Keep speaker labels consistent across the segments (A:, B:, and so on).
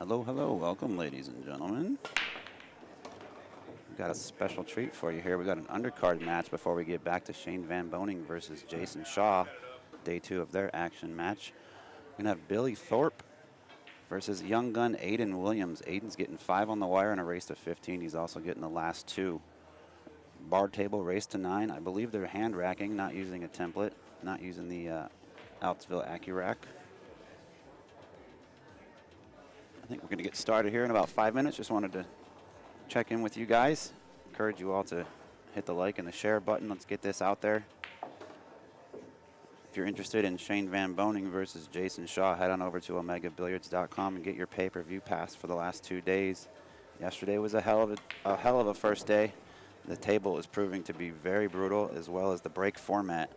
A: Hello, hello. Welcome, ladies and gentlemen. We've got a special treat for you here. We got an undercard match before we get back to Shane VanBoening versus Jayson Shaw, day 2 of their action match. We're going to have Billy Thorpe versus young gun Aiden Williams. Aiden's getting 5 on the wire in a race to 15. He's also getting the last 2. Bar table race to 9. I believe they're hand racking, not using a template, not using the Altaville AccuRack. I think we're going to get started here in about 5 minutes. Just wanted to check in with you guys. Encourage you all to hit the like and the share button. Let's get this out there. If you're interested in Shane VanBoening versus Jayson Shaw, head on over to omegabilliards.com and get your pay-per-view pass for the last 2 days. Yesterday was a hell of a first day. The table is proving to be very brutal, as well as the break format.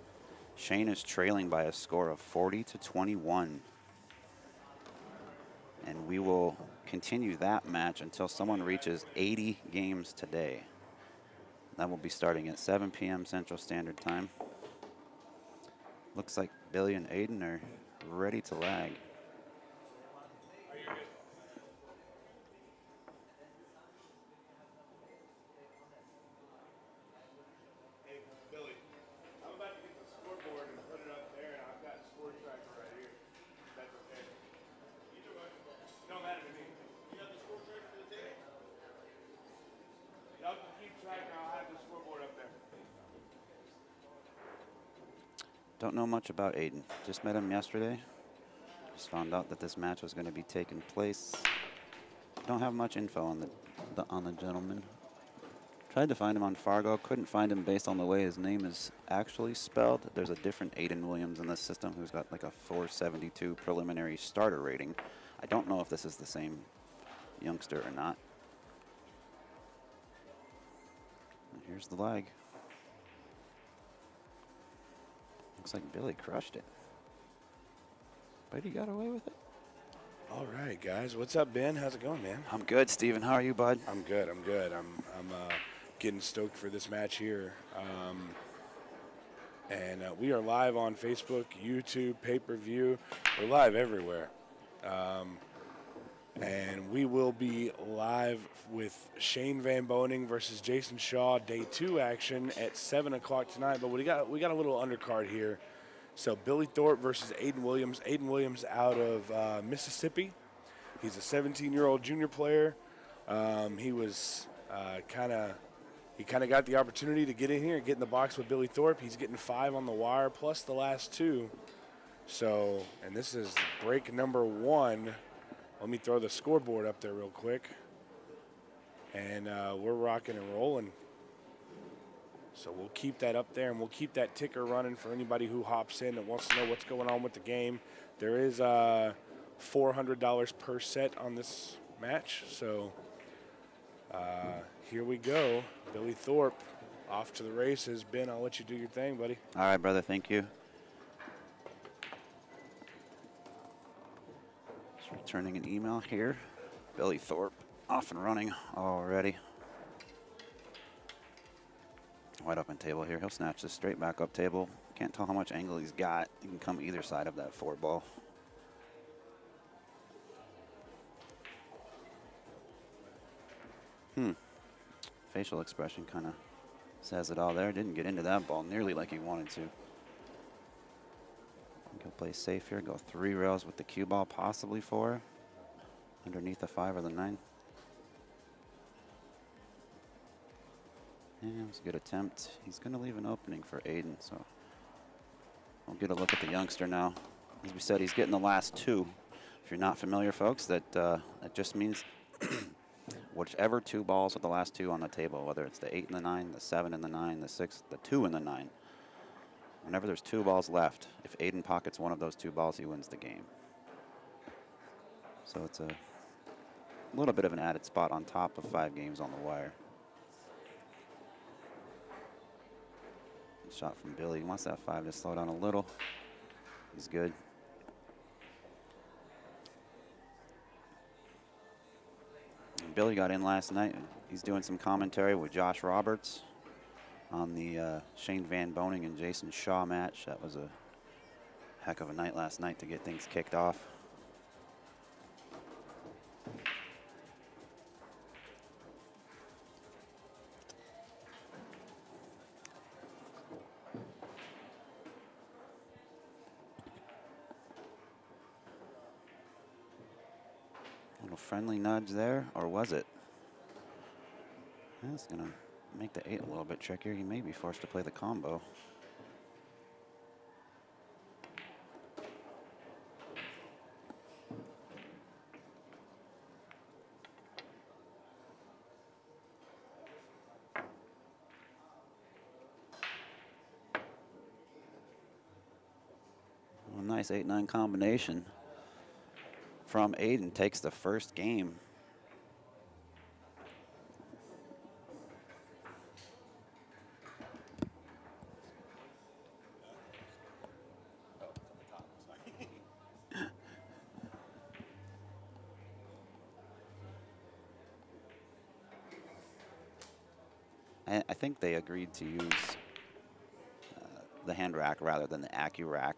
A: Shane is trailing by a score of 40-21. And we will continue that match until someone reaches 80 games today. That will be starting at 7 p.m. Central Standard Time. Looks like Billy and Aiden are ready to lag.
B: Hey, Billy, I'm about to get the scoreboard and put it up there, and I've got a score tracker right here. That's okay. Either way, don't matter to me. You got the score tracker for the table? Y'all can keep track, and I'll have the scoreboard up there.
A: Don't know much about Aiden. Just met him yesterday. Just found out that this match was going to be taking place. Don't have much info on the gentleman. Tried to find him on Fargo. Couldn't find him based on the way his name is actually spelled. There's a different Aiden Williams in this system who's got like a 472 preliminary starter rating. I don't know if this is the same youngster or not. And here's the lag. Looks like Billy crushed it. But he got away with it.
B: All right, guys. What's up, Ben? How's it going, man?
A: I'm good, Steven. How are you, bud?
B: I'm good. I'm good. I'm getting stoked for this match here. And we are live on Facebook, YouTube, pay-per-view. We're live everywhere. And we will be live with Shane VanBoening versus Jayson Shaw, day 2 action at 7 o'clock tonight. But we got a little undercard here. So Billy Thorpe versus Aiden Williams. Aiden Williams out of Mississippi. He's a 17-year-old junior player. He was kind of got the opportunity to get in here and get in the box with Billy Thorpe. He's getting 5 on the wire plus the last 2. So, and this is break number 1. Let me throw the scoreboard up there real quick. And we're rocking and rolling. So we'll keep that up there, and we'll keep that ticker running for anybody who hops in and wants to know what's going on with the game. There is $400 per set on this match. So here we go. Billy Thorpe off to the races. Ben, I'll let you do your thing, buddy.
A: All right, brother. Thank you. Just returning an email here. Billy Thorpe off and running already. Wide open table here. He'll snatch this straight back up table. Can't tell how much angle he's got. He can come either side of that 4 ball. Facial expression kind of says it all there. Didn't get into that ball nearly like he wanted to. I think he'll play safe here. Go 3 rails with the cue ball, possibly 4. Underneath the 5 or the 9. Yeah, it was a good attempt. He's going to leave an opening for Aiden, so we'll get a look at the youngster now. As we said, he's getting the last 2. If you're not familiar, folks, that just means whichever 2 balls with the last 2 on the table, whether it's the 8 and the 9, the 7 and the 9, the 6, the 2 and the 9. Whenever there's 2 balls left, if Aiden pockets one of those 2 balls, he wins the game. So it's a little bit of an added spot on top of 5 games on the wire. Shot from Billy. He wants that 5 to slow down a little. He's good. And Billy got in last night. He's doing some commentary with Josh Roberts on the Shane VanBoening and Jayson Shaw match. That was a heck of a night last night to get things kicked off. friendly nudge there, or was it? That's going to make the 8 a little bit trickier. He may be forced to play the combo. Well, nice 8-9 combination from Aiden. Takes the first game. I think they agreed to use the hand rack rather than the Accu rack.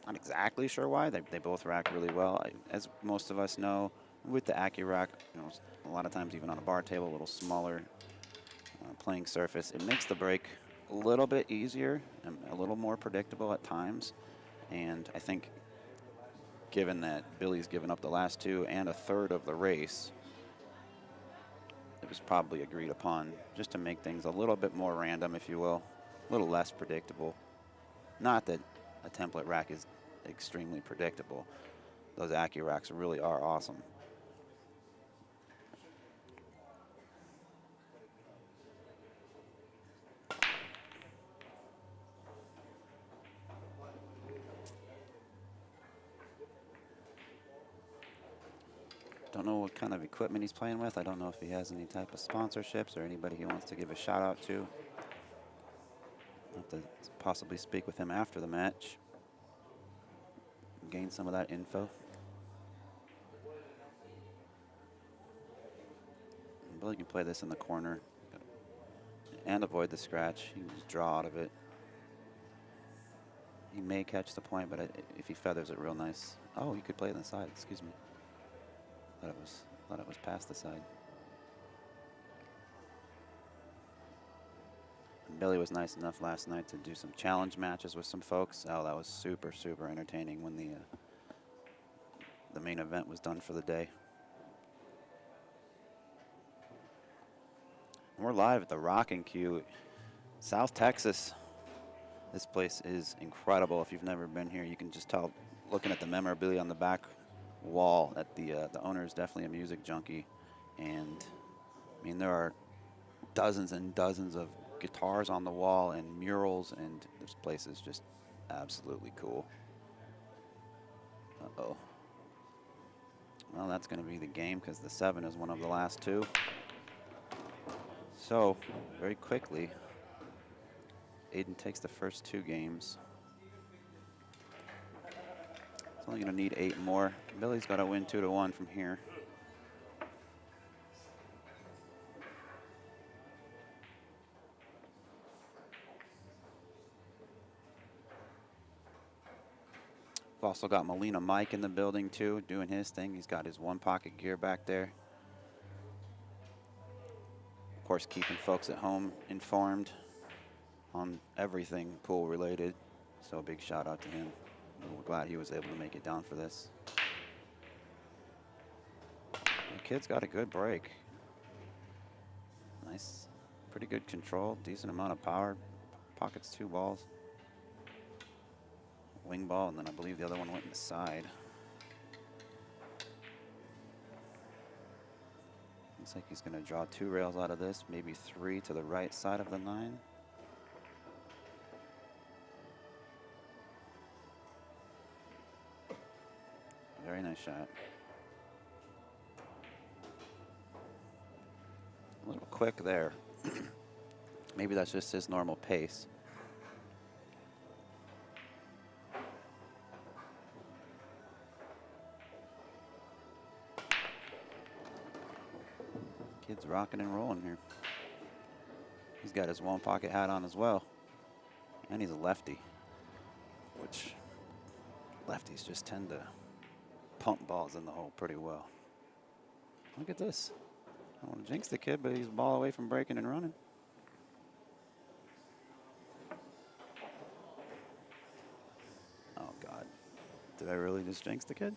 A: Not exactly sure why. They both rack really well. As most of us know, with the Accu rack, you know, a lot of times even on a bar table, a little smaller playing surface, it makes the break a little bit easier and a little more predictable at times. And I think given that Billy's given up the last 2 and a third of the race, it was probably agreed upon just to make things a little bit more random, if you will, a little less predictable. Not that a template rack is extremely predictable. Those Accu racks really are awesome. Don't know what kind of equipment he's playing with. I don't know if he has any type of sponsorships or anybody he wants to give a shout out to. I'll have to possibly speak with him after the match, gain some of that info. Billy can play this in the corner and avoid the scratch. He can just draw out of it. He may catch the point, but if he feathers it real nice. Oh, he could play it on the side, excuse me. Thought it was past the side. And Billy was nice enough last night to do some challenge matches with some folks. Oh, that was super, super entertaining when the main event was done for the day. We're live at the Rockin queue, South Texas. This place is incredible. If you've never been here, you can just tell looking at the memorabilia on the back wall that the owner is definitely a music junkie. And I mean, there are dozens and dozens of guitars on the wall and murals, and this place is just absolutely cool. Uh-oh. Well, that's going to be the game because the 7 is one of the last 2. So, very quickly, Aiden takes the first 2 games. He's only going to need 8 more. Billy's got to win 2-1 from here. We've also got Molina Mike in the building too, doing his thing. He's got his 1-pocket gear back there. Of course, keeping folks at home informed on everything pool related. So a big shout out to him. We're glad he was able to make it down for this. The kid's got a good break. Nice, pretty good control, decent amount of power. Pockets 2 balls. Wing ball, and then I believe the other one went in the side. Looks like he's going to draw 2 rails out of this, maybe 3 to the right side of the 9. Very nice shot. A little quick there. Maybe that's just his normal pace. Kid's rocking and rolling here. He's got his 1-pocket hat on as well. And he's a lefty, which lefties just tend to pump balls in the hole pretty well. Look at this. I don't want to jinx the kid, but he's a ball away from breaking and running. Oh, God. Did I really just jinx the kid?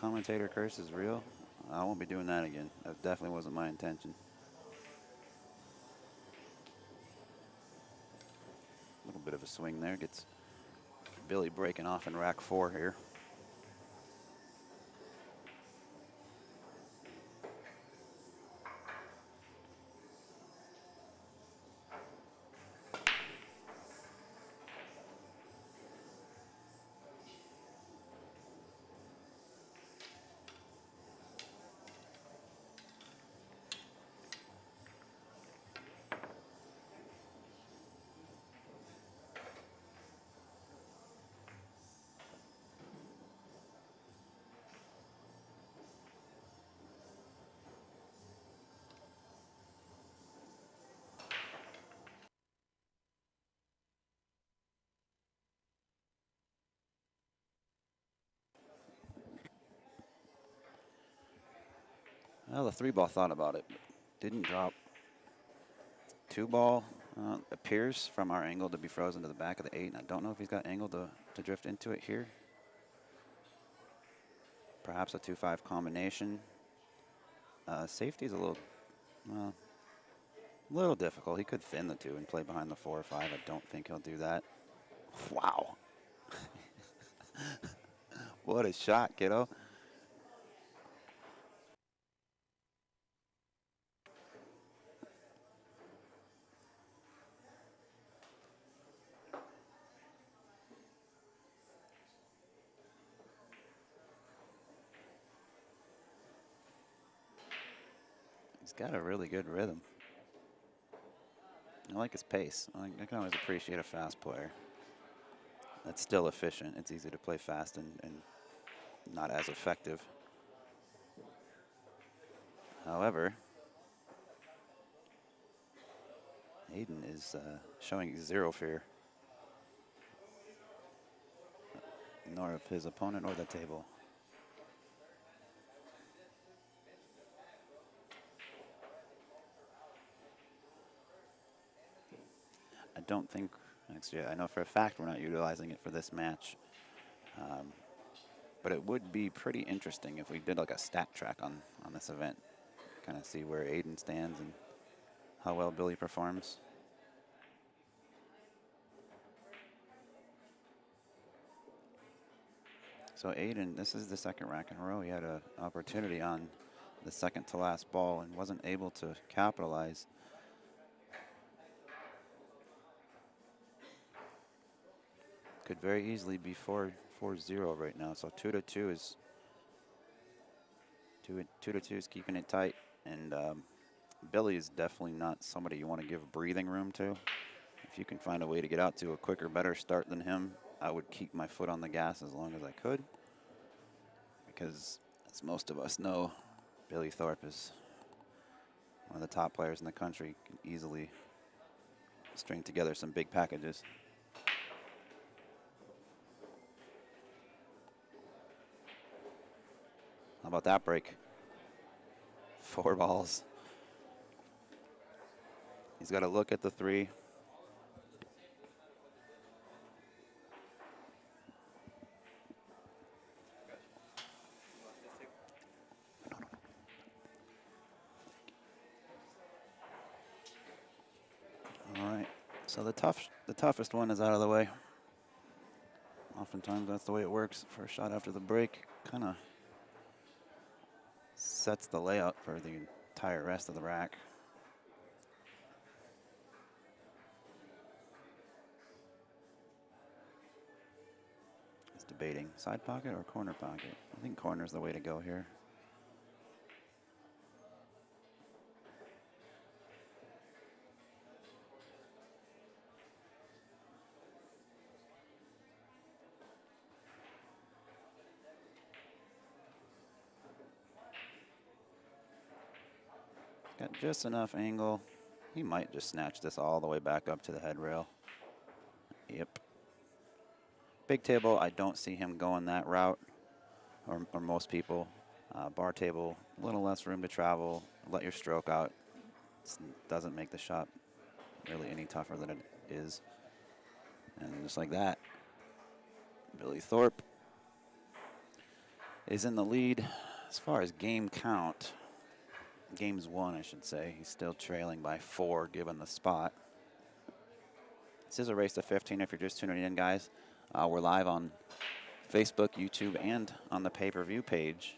A: commentator curse is real. I won't be doing that again. That definitely wasn't my intention. A little bit of a swing there. Gets Billy breaking off in rack 4 here. Well, the 3-ball thought about it, but didn't drop. 2-ball appears from our angle to be frozen to the back of the 8, and I don't know if he's got angle to drift into it here. Perhaps a 2-5 combination. Safety's a little difficult. He could thin the 2 and play behind the 4 or 5. I don't think he'll do that. Wow. What a shot, kiddo. He's got a really good rhythm. I like his pace. I can always appreciate a fast player that's still efficient. It's easy to play fast and not as effective. However, Aiden is showing zero fear, nor of his opponent or the table. I don't think, actually, I know for a fact we're not utilizing it for this match. But it would be pretty interesting if we did like a stat track on this event. Kind of see where Aiden stands and how well Billy performs. So Aiden, this is the second rack in a row. He had an opportunity on the second to last ball and wasn't able to capitalize. Could very easily be 4-0 right now. So 2-2 is 2-2 is keeping it tight, and Billy is definitely not somebody you want to give breathing room to. If you can find a way to get out to a quicker, better start than him, I would keep my foot on the gas as long as I could. Because, as most of us know, Billy Thorpe is one of the top players in the country, can easily string together some big packages. How about that break? 4 balls. He's got to look at the 3. All right, so the toughest one is out of the way. Oftentimes that's the way it works. First shot after the break kind of sets the layout for the entire rest of the rack. He's debating side pocket or corner pocket. I think corner's the way to go here. Got just enough angle. He might just snatch this all the way back up to the head rail. Yep. Big table, I don't see him going that route, or most people. Bar table, a little less room to travel. Let your stroke out. It doesn't make the shot really any tougher than it is. And just like that, Billy Thorpe is in the lead as far as game count. Games won, I should say. He's still trailing by 4, given the spot. This is a race to 15 if you're just tuning in, guys. We're live on Facebook, YouTube, and on the pay-per-view page.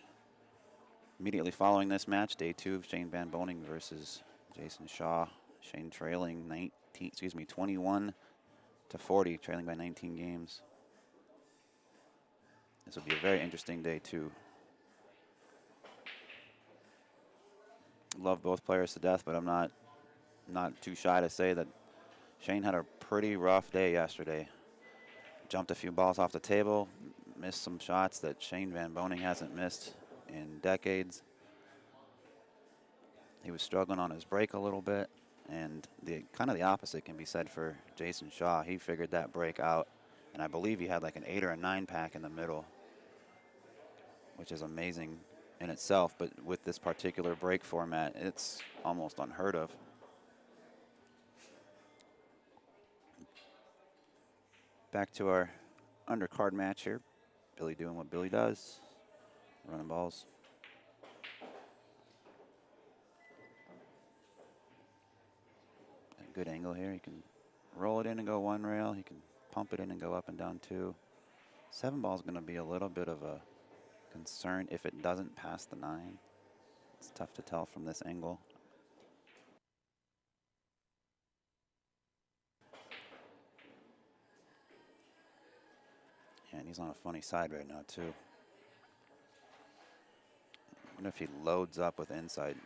A: Immediately following this match, day 2 of Shane VanBoening versus Jayson Shaw. Shane trailing 21 to 40, trailing by 19 games. This will be a very interesting day 2. Love both players to death, but I'm not too shy to say that Shane had a pretty rough day yesterday. Jumped a few balls off the table, missed some shots that Shane VanBoening hasn't missed in decades. He was struggling on his break a little bit, and kind of the opposite can be said for Jayson Shaw. He figured that break out, and I believe he had like an 8 or a 9 pack in the middle, which is amazing in itself, but with this particular break format, it's almost unheard of. Back to our undercard match here. Billy doing what Billy does, running balls. A good angle here. He can roll it in and go 1 rail. He can pump it in and go up and down 2. 7 ball is going to be a little bit of a concern if it doesn't pass the 9. It's tough to tell from this angle. And he's on a funny side right now, too. I wonder if he loads up with inside,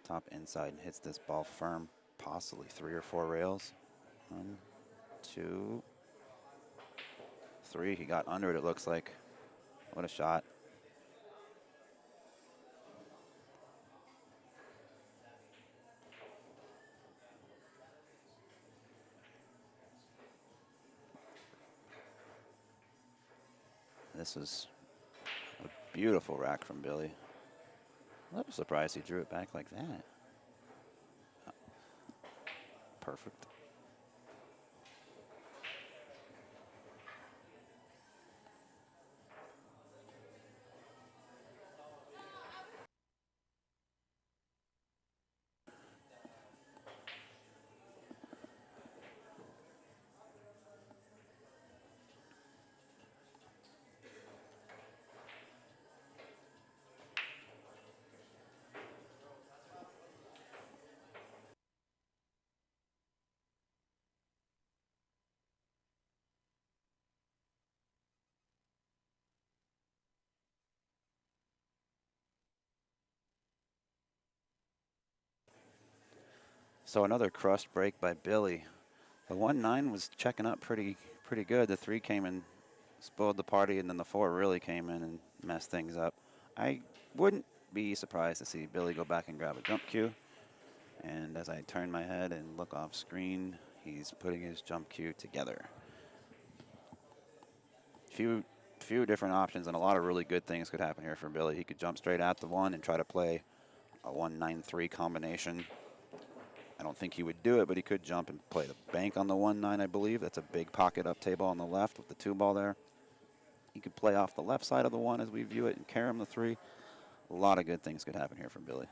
A: top inside, and hits this ball firm, possibly 3 or 4 rails. 1, 2, 3. He got under it, it looks like. What a shot. This is a beautiful rack from Billy. I'm a little surprised he drew it back like that. Perfect. So another crushed break by Billy. The 1-9 was checking up pretty good. The 3 came in, spoiled the party, and then the 4 really came in and messed things up. I wouldn't be surprised to see Billy go back and grab a jump cue. And as I turn my head and look off screen, he's putting his jump cue together. Few different options, and a lot of really good things could happen here for Billy. He could jump straight at the 1 and try to play a 1-9-3 combination. I don't think he would do it, but he could jump and play the bank on the 1-9, I believe. That's a big pocket up table on the left with the 2 ball there. He could play off the left side of the 1 as we view it and carom the 3. A lot of good things could happen here for Billy.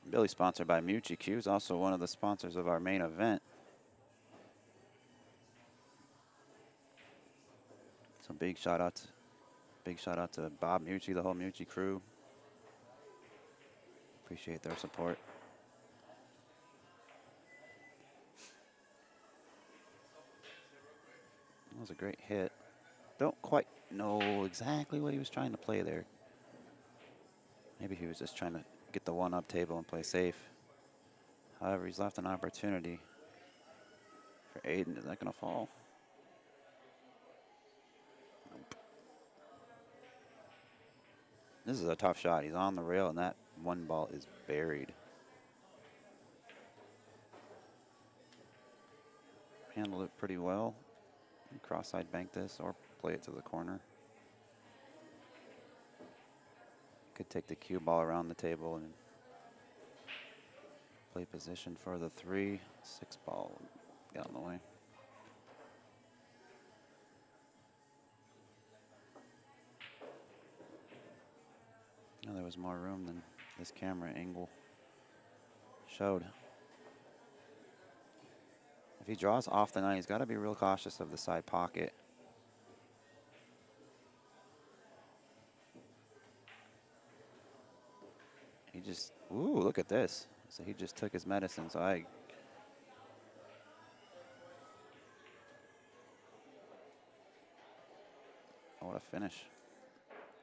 A: Billy sponsored by Mucci Q's, also one of the sponsors of our main event. So big shout out to Bob Mucci, the whole Mucci crew. Appreciate their support. That was a great hit. Don't quite know exactly what he was trying to play there. Maybe he was just trying to get the 1 up table and play safe. However, he's left an opportunity for Aiden. Is that going to fall? Nope. This is a tough shot. He's on the rail, and that 1 ball is buried. Handled it pretty well. Cross-side bank this or play it to the corner. Could take the cue ball around the table and play position for the 3. 6 ball, get out of the way. was more room than this camera angle showed. If he draws off the 9, he's got to be real cautious of the side pocket. He just, ooh, look at this. So he just took his medicine. So what a finish.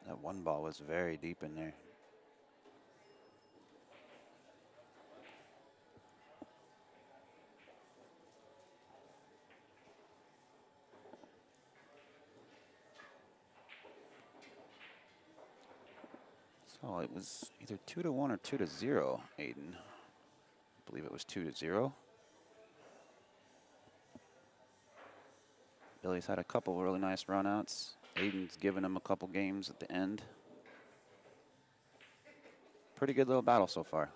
A: That one ball was very deep in there. So it was either 2-1 or 2-0, Aiden. I believe it was 2-0. Billy's had a couple really nice runouts. Aiden's given him a couple games at the end. Pretty good little battle so far.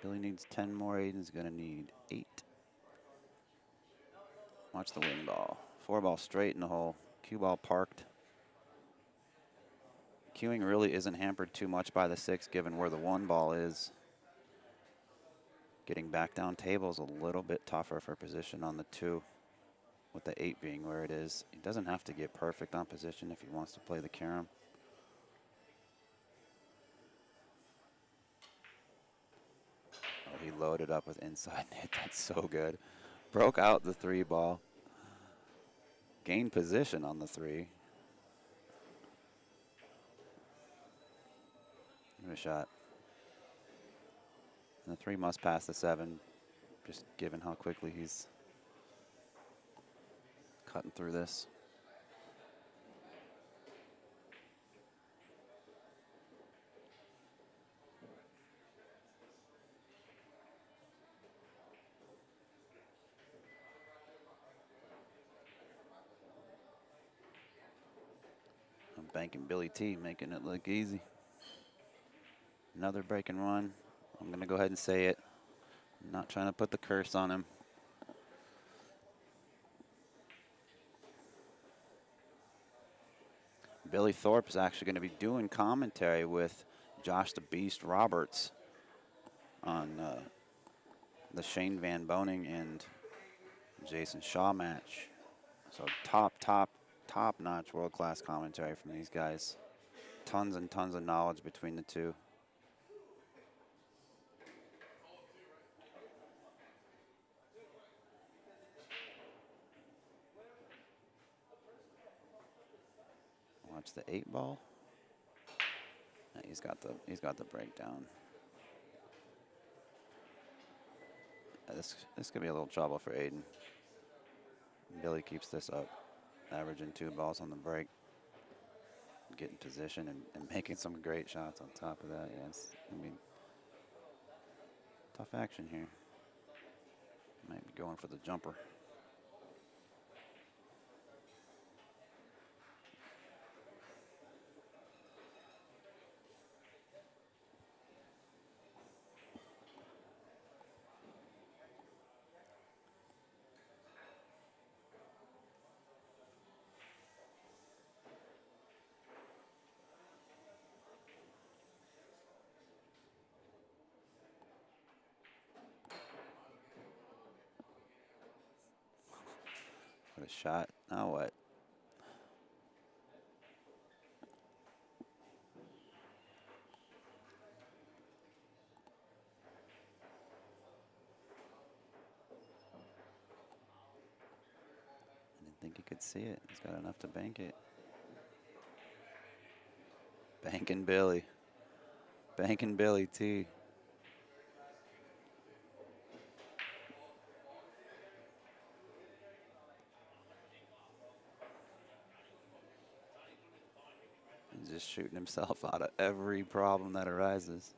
A: Billy needs 10 more. Aiden's going to need 8. Watch the wing ball. 4 ball straight in the hole. Cue ball parked. Cueing really isn't hampered too much by the 6 given where the 1 ball is. Getting back down table is a little bit tougher for position on the 2, with the 8 being where it is. He doesn't have to get perfect on position if he wants to play the carom. Oh, he loaded up with inside net. That's so good. Broke out the 3 ball. Gained position on the 3. Give it a shot. And the 3 must pass the 7, just given how quickly he's cutting through this. I'm banking Billy T, making it look easy. Another break and run. I'm going to go ahead and say it. I'm not trying to put the curse on him. Billy Thorpe is actually going to be doing commentary with Josh the Beast Roberts on the Shane VanBoening and Jayson Shaw match. So top-notch world-class commentary from these guys. Tons and tons of knowledge between the two. Watch the 8 ball. Yeah, he's got the breakdown. This could be a little trouble for Aiden. Billy keeps this up, averaging 2 balls on the break, getting position and making some great shots on top of that. Yes, I mean, tough action here. Might be going for the jumper. What a shot. Now what? I didn't think he could see it. He's got enough to bank it. Banking Billy. Banking Billy T. He's just shooting himself out of every problem that arises.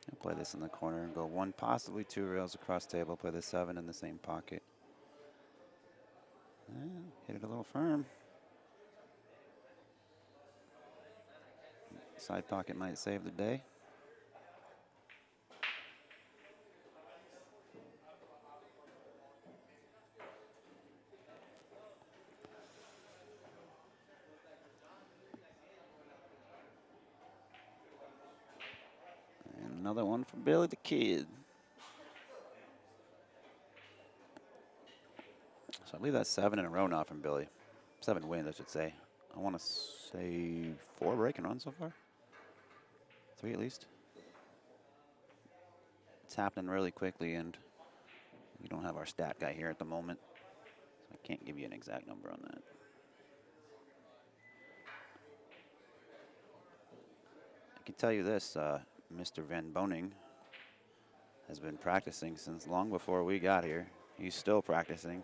A: He'll play this in the corner and go 1, possibly 2 rails across table. Play the 7 in the same pocket. Hit it a little firm. Side pocket might save the day. Another one for Billy the Kid. So I believe that's 7 in a row now from Billy. 7 wins, I should say. I want to say 4 breaking runs so far. 3 at least. It's happening really quickly, and we don't have our stat guy here at the moment. So I can't give you an exact number on that. I can tell you this, Mr. VanBoening has been practicing since long before we got here. He's still practicing.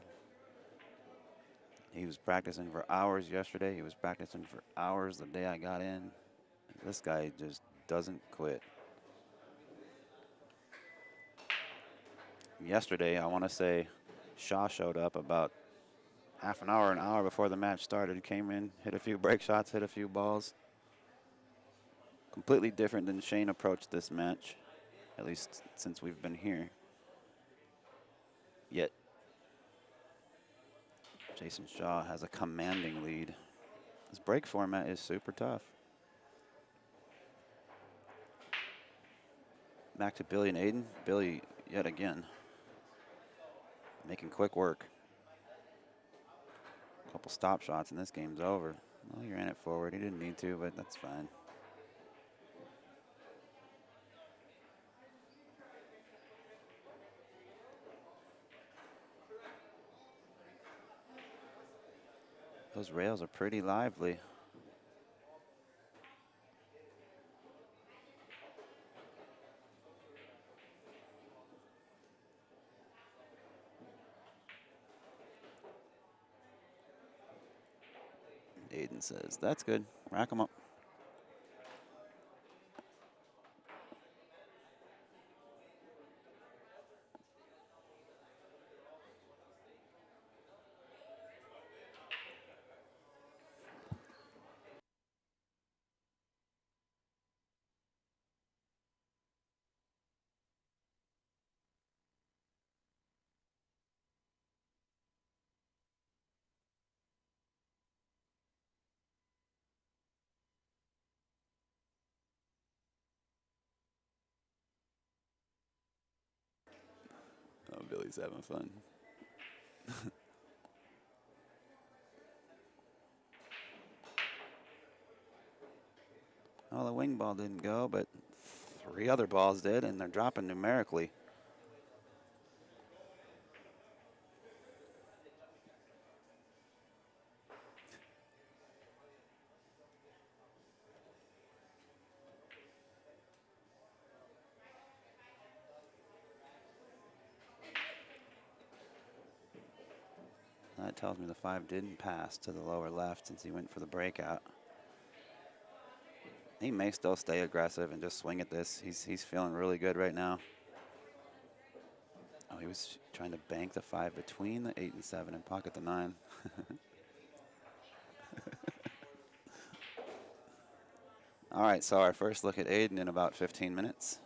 A: He was practicing for hours yesterday. He was practicing for hours the day I got in. This guy just doesn't quit. Yesterday, I want to say Shaw showed up about half an hour before the match started. He came in, hit a few break shots, hit a few balls. Completely different than Shane approached this match, at least since we've been here. Yet, Jayson Shaw has a commanding lead. This break format is super tough. Back to Billy and Aiden. Billy, yet again, making quick work. A couple stop shots and this game's over. Well, he ran it forward. He didn't need to, but that's fine. Those rails are pretty lively. Aiden says, that's good. Rack them up. Oh, Billy's having fun. Oh, the wing ball didn't go, but 3 other balls did, and they're dropping numerically. That tells me the 5 didn't pass to the lower left since he went for the breakout. He may still stay aggressive and just swing at this. He's feeling really good right now. Oh, he was trying to bank the 5 between the 8 and 7 and pocket the 9. All right, so our first look at Aiden in about 15 minutes.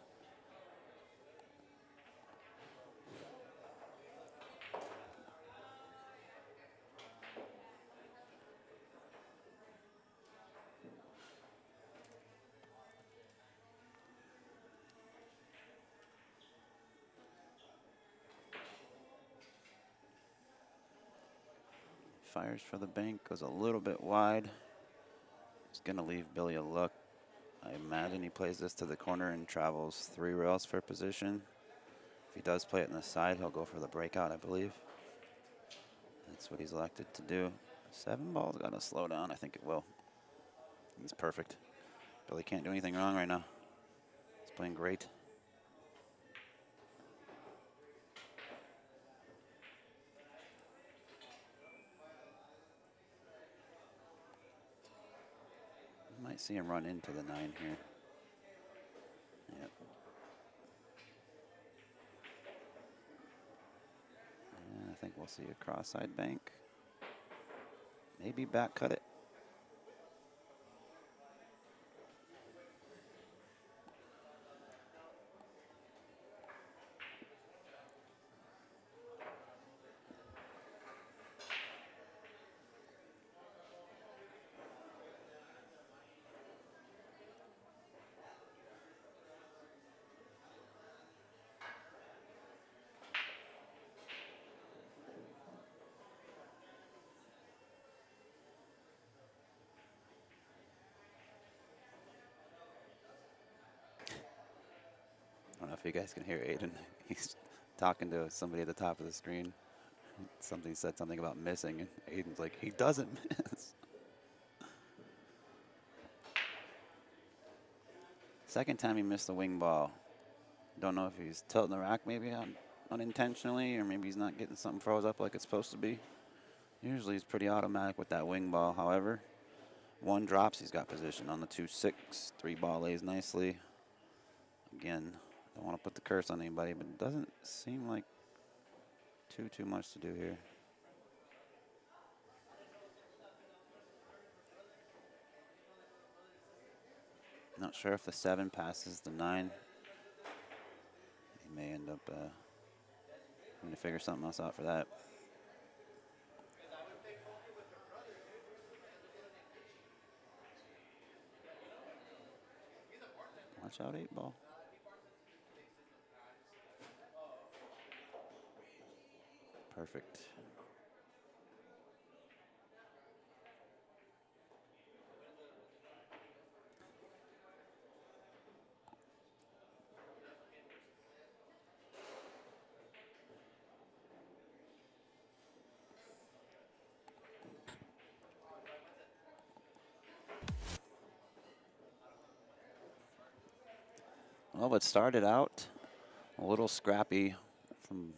A: Fires for the bank, goes a little bit wide. It's gonna leave Billy a look. I imagine he plays this to the corner and travels 3 rails for position. If he does play it in the side, he'll go for the breakout, I believe. That's what he's elected to do. 7 ball's gotta slow down. I think it will. He's perfect. Billy can't do anything wrong right now. He's playing great. Might see him run into the 9 here. Yep. And I think we'll see a cross-side bank. Maybe back cut it. if you guys can hear Aiden. He's talking to somebody at the top of the screen. Somebody said something about missing, and Aiden's like, he doesn't miss. Second time he missed the wing ball. Don't know if he's tilting the rack maybe unintentionally, or maybe he's not getting something froze up like it's supposed to be. Usually he's pretty automatic with that wing ball. However, one drops, he's got position on the 2-6. 3 ball lays nicely. Again, don't want to put the curse on anybody, but it doesn't seem like too much to do here. Not sure if the 7 passes the 9. He may end up having to figure something else out for that. Watch out, 8 ball. Perfect. Well, it started out a little scrappy from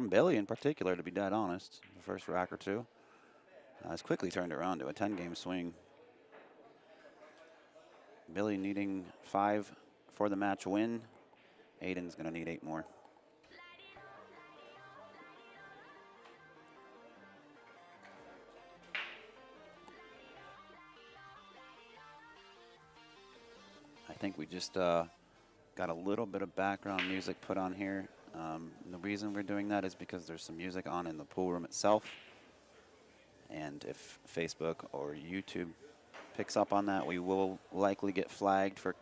A: Billy in particular, to be dead honest. The first rack or two. It's quickly turned around to a 10-game swing. Billy needing 5 for the match win. Aiden's going to need 8 more. I think we just got a little bit of background music put on here. The reason we're doing that is because there's some music on in the pool room itself. And if Facebook or YouTube picks up on that, we will likely get flagged for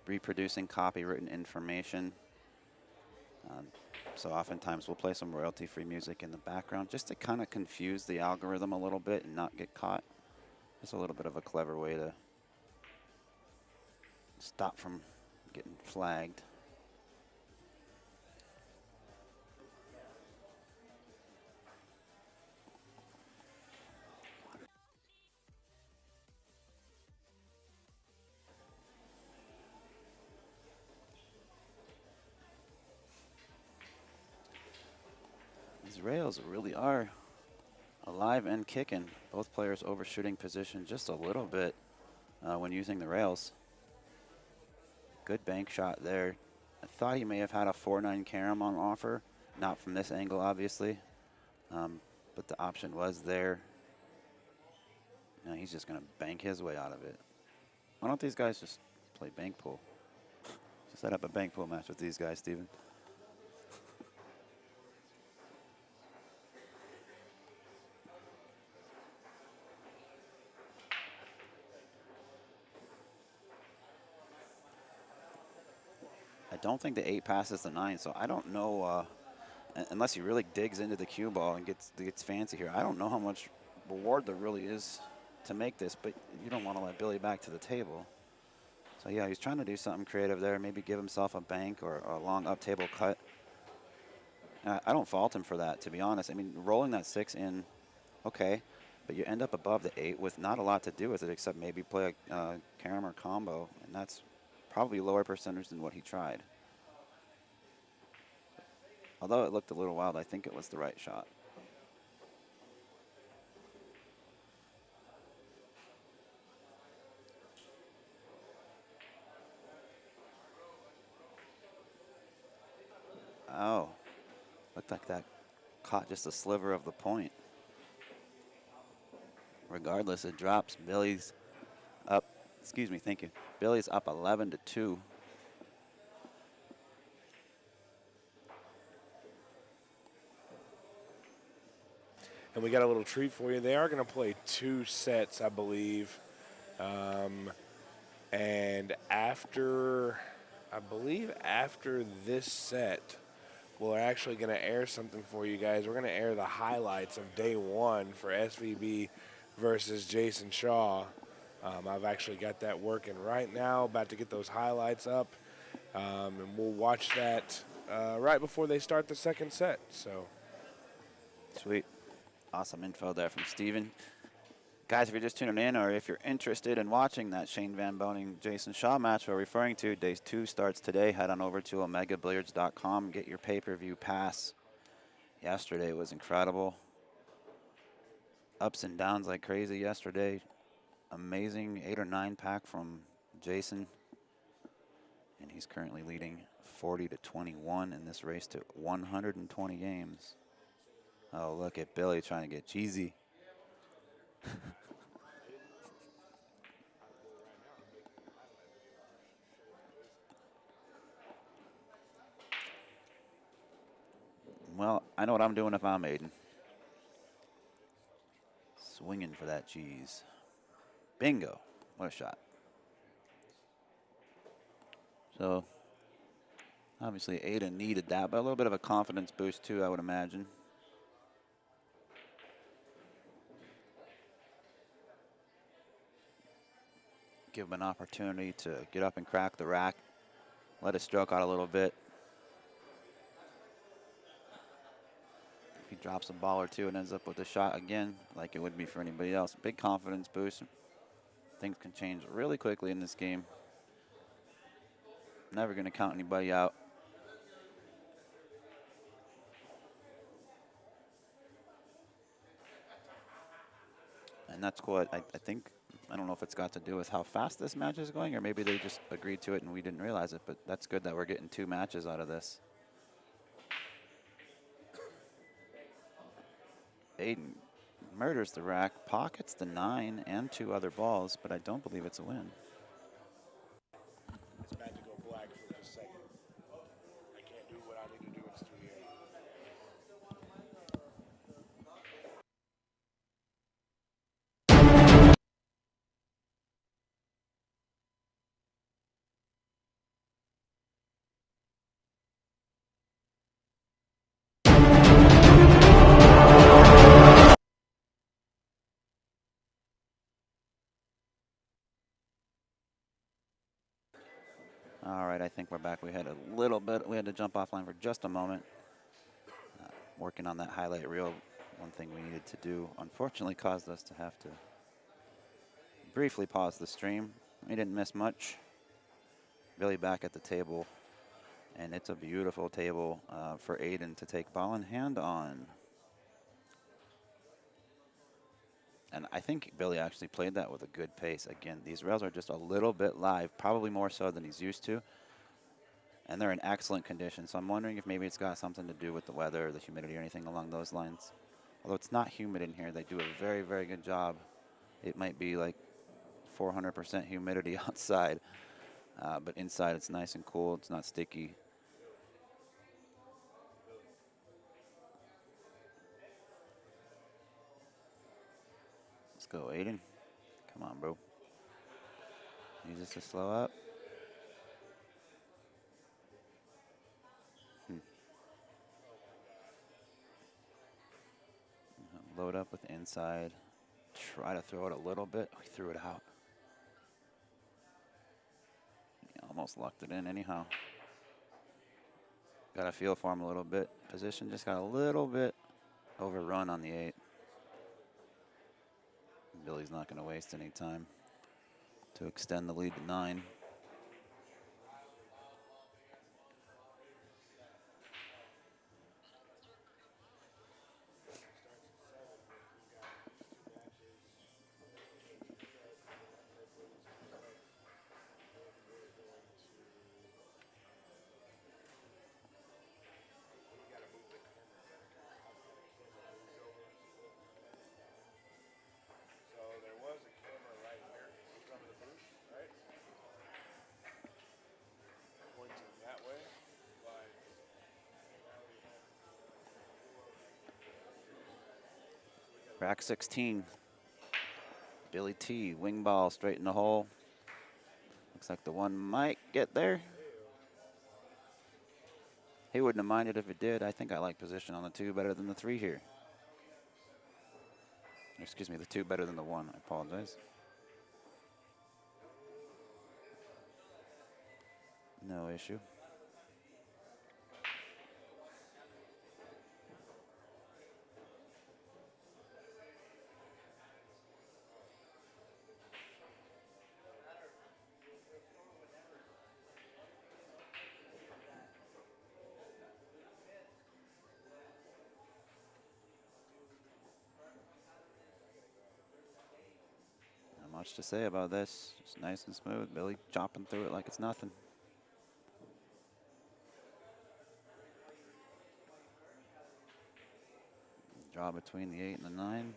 A: reproducing copywritten information. So oftentimes we'll play some royalty-free music in the background just to kind of confuse the algorithm a little bit and not get caught. It's a little bit of a clever way to stop from getting flagged. These rails really are alive and kicking. Both players overshooting position just a little bit when using the rails. Good bank shot there. I thought he may have had a 4-9 carom on offer. Not from this angle, obviously. But the option was there. Now he's just going to bank his way out of it. Why don't these guys just play bank pool? Just set up a bank pool match with these guys, Steven. I don't think the 8 passes the 9, so I don't know, unless he really digs into the cue ball and gets fancy here. I don't know how much reward there really is to make this, but you don't want to let Billy back to the table. So yeah, he's trying to do something creative there, maybe give himself a bank or a long up table cut. I don't fault him for that, to be honest. I mean, rolling that 6 in, okay, but you end up above the 8 with not a lot to do with it except maybe play a carom or combo, and that's probably lower percentage than what he tried. Although it looked a little wild, I think it was the right shot. Oh, looked like that caught just a sliver of the point. Regardless, it drops. Billy's up. Excuse me, thank you. Billy's up 11-2.
B: And we got a little treat for you. They are going to play 2 sets, I believe. And after this set, we're actually going to air something for you guys. We're going to air the highlights of day 1 for SVB versus Jayson Shaw. I've actually got that working right now, about to get those highlights up. And we'll watch that right before they start the second set. So,
A: Sweet. Awesome info there from Steven. Guys, if you're just tuning in or if you're interested in watching that Shane VanBoening, Jayson Shaw match we're referring to, Day 2 starts today. Head on over to omegabilliards.com. Get your pay-per-view pass. Yesterday was incredible. Ups and downs like crazy yesterday. Amazing 8 or 9 pack from Jayson. And he's currently leading 40-21 in this race to 120 games. Oh, look at Billy trying to get cheesy. Well, I know what I'm doing if I'm Aiden. Swinging for that cheese. Bingo. What a shot. So, obviously Aiden needed that, but a little bit of a confidence boost too, I would imagine. Give him an opportunity to get up and crack the rack. Let his stroke out a little bit. If he drops a ball or two and ends up with a shot again, like it would be for anybody else, big confidence boost. Things can change really quickly in this game. Never going to count anybody out. And that's what I think. I don't know if it's got to do with how fast this match is going, or maybe they just agreed to it and we didn't realize it, but that's good that we're getting 2 matches out of this. Aiden murders the rack, pockets the 9 and 2 other balls, but I don't believe it's a win.
B: it's about to go black for just a second. I can't do what I need to do in studio.
A: All right, I think we're back. We had a little bit, we had to jump offline for just a moment. Working on that highlight reel, one thing we needed to do, unfortunately caused us to have to briefly pause the stream. We didn't miss much. Billy back at the table, and it's a beautiful table for Aiden to take ball in hand on. And I think Billy actually played that with a good pace. Again, these rails are just a little bit live, probably more so than he's used to. And they're in excellent condition, so I'm wondering if maybe it's got something to do with the weather, or the humidity, or anything along those lines. Although it's not humid in here, they do a very, very good job. It might be like 400% humidity outside, but inside it's nice and cool. It's not sticky. Let's go, Aiden. Come on, bro. Use this to slow up. Load up with inside. Try to throw it a little bit. We threw it out. Almost locked it in anyhow. Got a feel for him a little bit. Position just got a little bit overrun on the 8. Billy's not going to waste any time to extend the lead to 9. Rack 16. Billy T, wing ball straight in the hole. Looks like the 1 might get there. He wouldn't have minded if it did. I think I like position on the 2 better than the 3 here. Excuse me, the 2 better than the 1. I apologize. No issue. Not much to say about this. Just nice and smooth. Billy chopping through it like it's nothing. Draw between the 8 and the 9.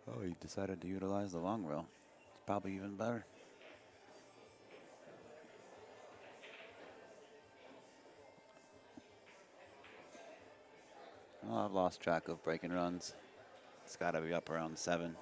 A: Oh, he decided to utilize the long rail. It's probably even better. Oh, I've lost track of breaking runs. It's got to be up around 7.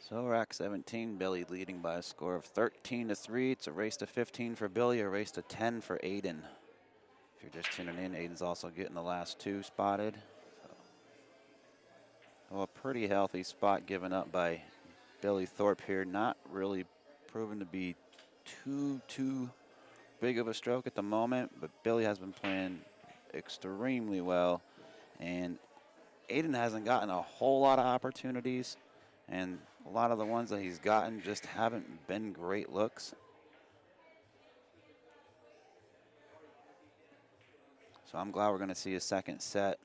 A: So rack 17, Billy leading by a score of 13-3. It's a race to 15 for Billy, a race to 10 for Aiden. If you're just tuning in, Aiden's also getting the last 2 spotted. So, a pretty healthy spot given up by Billy Thorpe here. Not really proven to be too big of a stroke at the moment, but Billy has been playing extremely well. And Aiden hasn't gotten a whole lot of opportunities, and a lot of the ones that he's gotten just haven't been great looks. So I'm glad we're going to see a second set.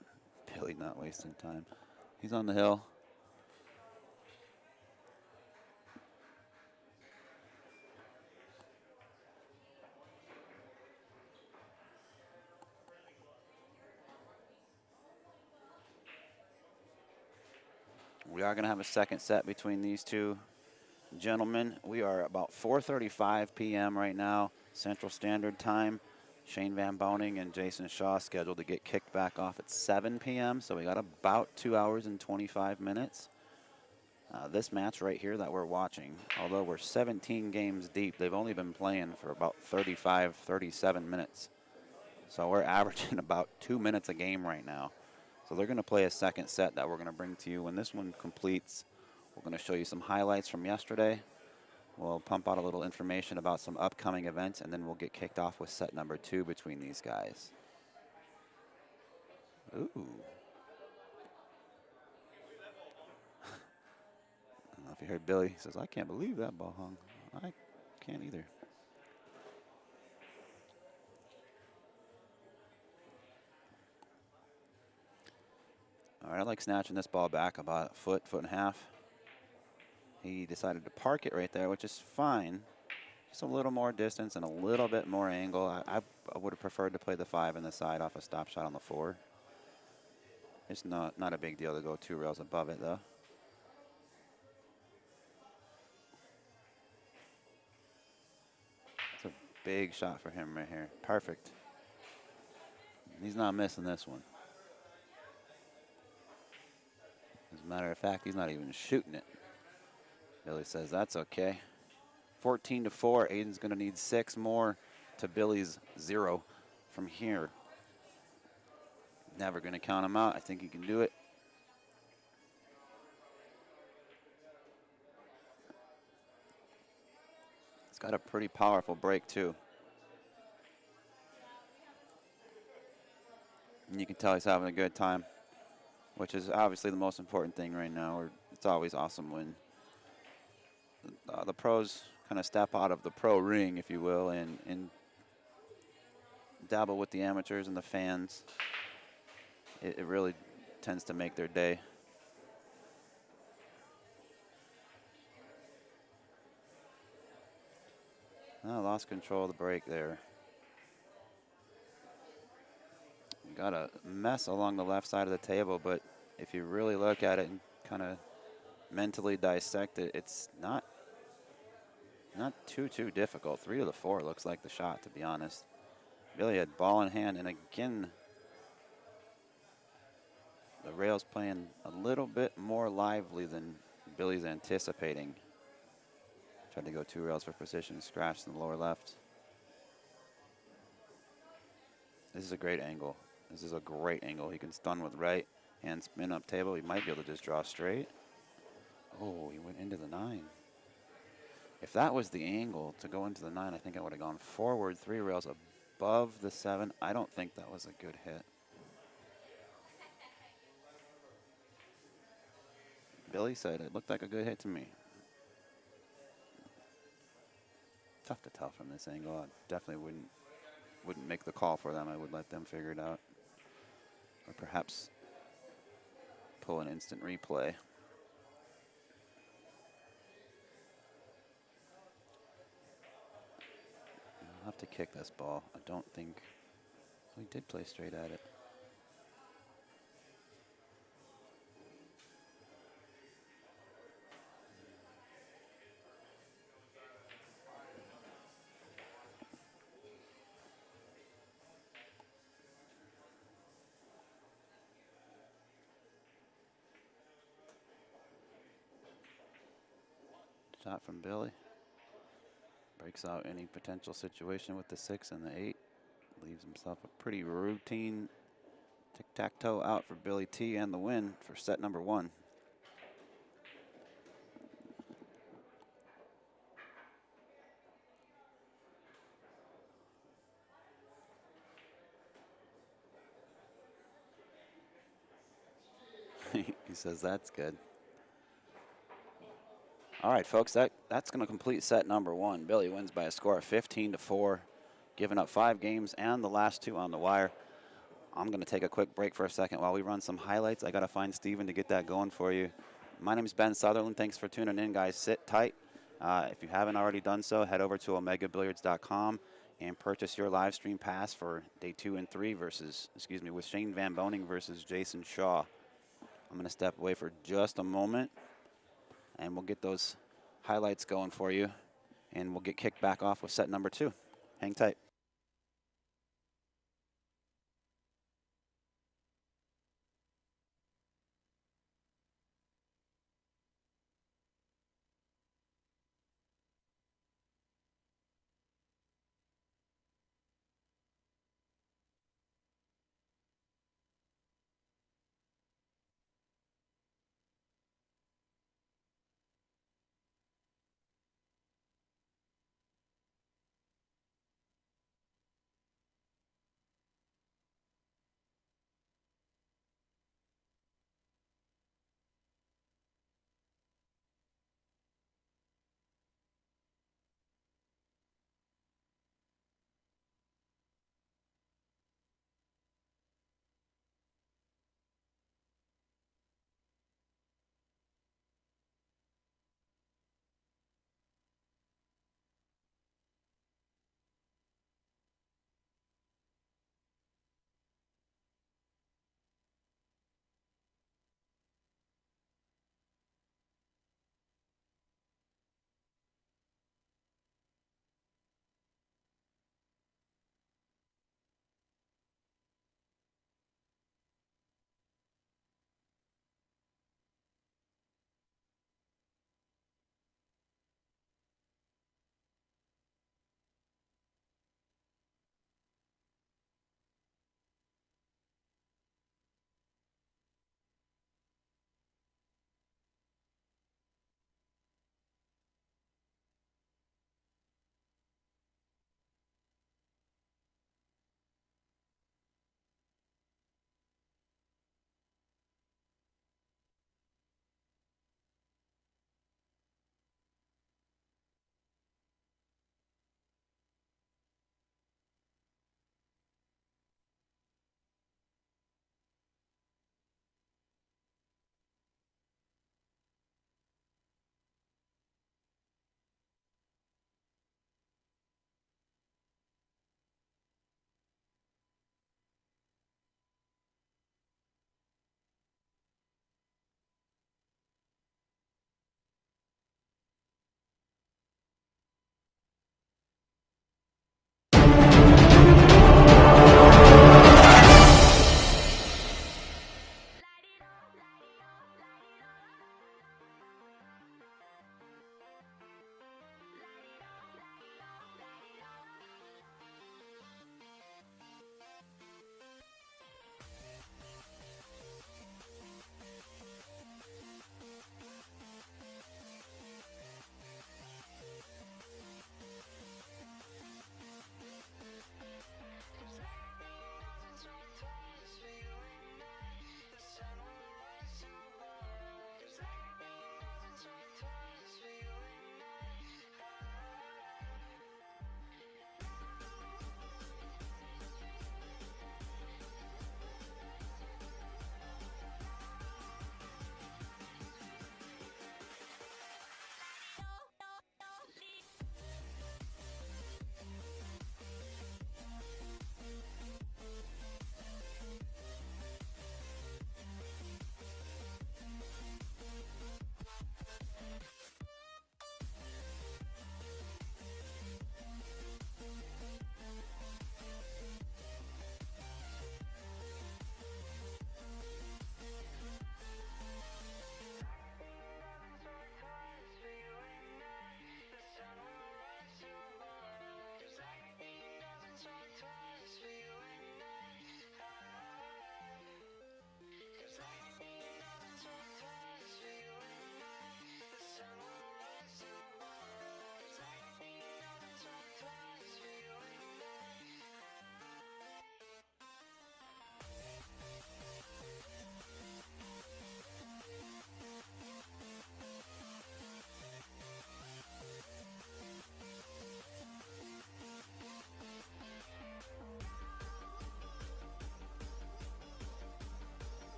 A: Billy not wasting time. He's on the hill. We are going to have a second set between these two gentlemen. We are about 4:35 p.m. right now, Central Standard Time. Shane VanBoening and Jayson Shaw scheduled to get kicked back off at 7 p.m. So we got about 2 hours and 25 minutes. This match right here that we're watching, although we're 17 games deep, they've only been playing for about 35, 37 minutes. So we're averaging about 2 minutes a game right now. So they're going to play a second set that we're going to bring to you. When this one completes, we're going to show you some highlights from yesterday. We'll pump out a little information about some upcoming events, and then we'll get kicked off with set number 2 between these guys. Ooh. I don't know if you heard Billy. He says, I can't believe that ball hung. I can't either. All right, I like snatching this ball back about a foot and a half. He decided to park it right there, which is fine. Just a little more distance and a little bit more angle. I would have preferred to play the 5 in the side off a stop shot on the 4. It's not a big deal to go 2 rails above it, though. It's a big shot for him right here. Perfect. He's not missing this one. As a matter of fact, he's not even shooting it. Billy says that's okay. 14-4. Aiden's going to need 6 more to Billy's 0 from here. Never going to count him out. I think he can do it. It's got a pretty powerful break, too. And you can tell he's having a good time, which is obviously the most important thing right now. It's always awesome when the pros kind of step out of the pro ring, if you will, and dabble with the amateurs and the fans. It really tends to make their day. Oh, lost control of the break there. Got a mess along the left side of the table, but if you really look at it and kind of mentally dissect it, it's not too difficult. 3 of the 4 looks like the shot, to be honest. Billy had ball in hand, and again, the rail's playing a little bit more lively than Billy's anticipating. Tried to go 2 rails for precision, scratched in the lower left. This is a great angle. This is a great angle. He can stun with right hand spin up table. He might be able to just draw straight. Oh, he went into the 9. If that was the angle to go into the 9, I think I would have gone forward 3 rails above the 7. I don't think that was a good hit. Billy said it looked like a good hit to me. Tough to tell from this angle. I definitely wouldn't make the call for them. I would let them figure it out. Or perhaps pull an instant replay. I'll have to kick this ball. I don't think we did play straight at it. Shot from Billy. Breaks out any potential situation with the 6 and the 8. Leaves himself a pretty routine tic-tac-toe out for Billy T and the win for set number 1. He says that's good. All right, folks, that's going to complete set number 1. Billy wins by a score of 15-4, giving up 5 games and the last 2 on the wire. I'm going to take a quick break for a second while we run some highlights. I got to find Steven to get that going for you. My name is Ben Sutherland. Thanks for tuning in, guys. Sit tight. If you haven't already done so, head over to omegabilliards.com and purchase your live stream pass for day 2 and 3 with Shane VanBoening versus Jayson Shaw. I'm going to step away for just a moment, and we'll get those highlights going for you, and we'll get kicked back off with set number 2. Hang tight.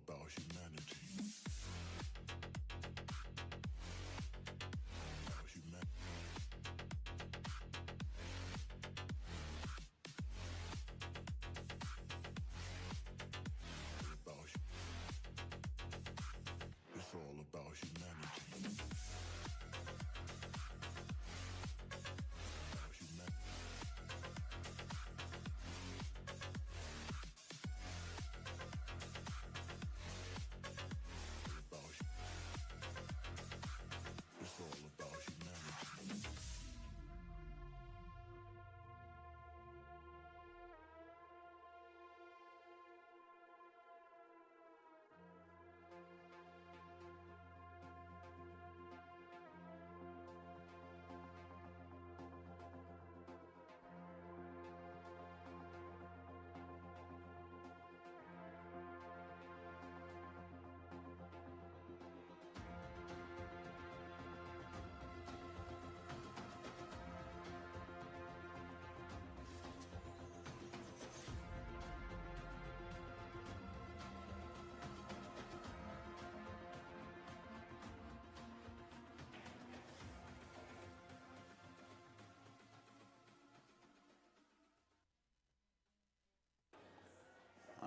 C: about humanity. About humanity. It's all about humanity. About humanity. It's all about humanity.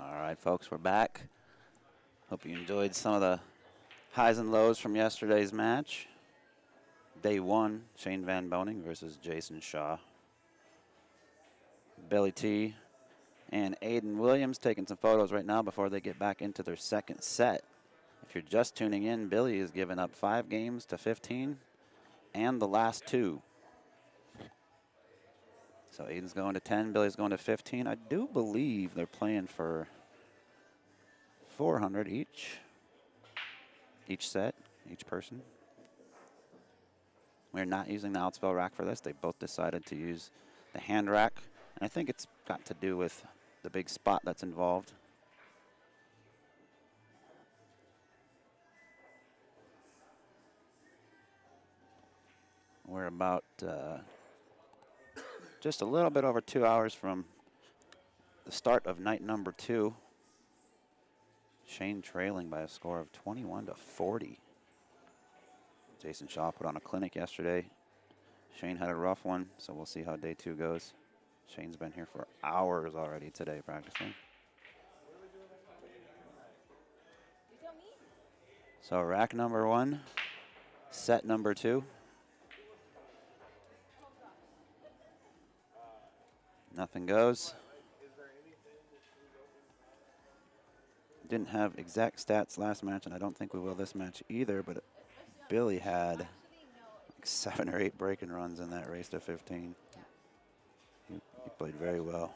A: All right, folks, we're back. Hope you enjoyed some of the highs and lows from yesterday's match. Day 1, Shane VanBoening versus Jayson Shaw. Billy T and Aiden Williams taking some photos right now before they get back into their second set. If you're just tuning in, Billy has given up 5 games to 15 and the last 2. So Aiden's going to 10, Billy's going to 15. I do believe they're playing for 400 each set, each person. We're not using the outspell rack for this. They both decided to use the hand rack. And I think it's got to do with the big spot that's involved. We're about just a little bit over 2 hours from the start of night number 2. Shane trailing by a score of 21-40. Jayson Shaw put on a clinic yesterday. Shane had a rough one, so we'll see how day 2 goes. Shane's been here for hours already today practicing. So rack number 1, set number 2. Nothing goes. Didn't have exact stats last match, and I don't think we will this match either, but Billy had like 7 or 8 breaking runs in that race to 15. He played very well.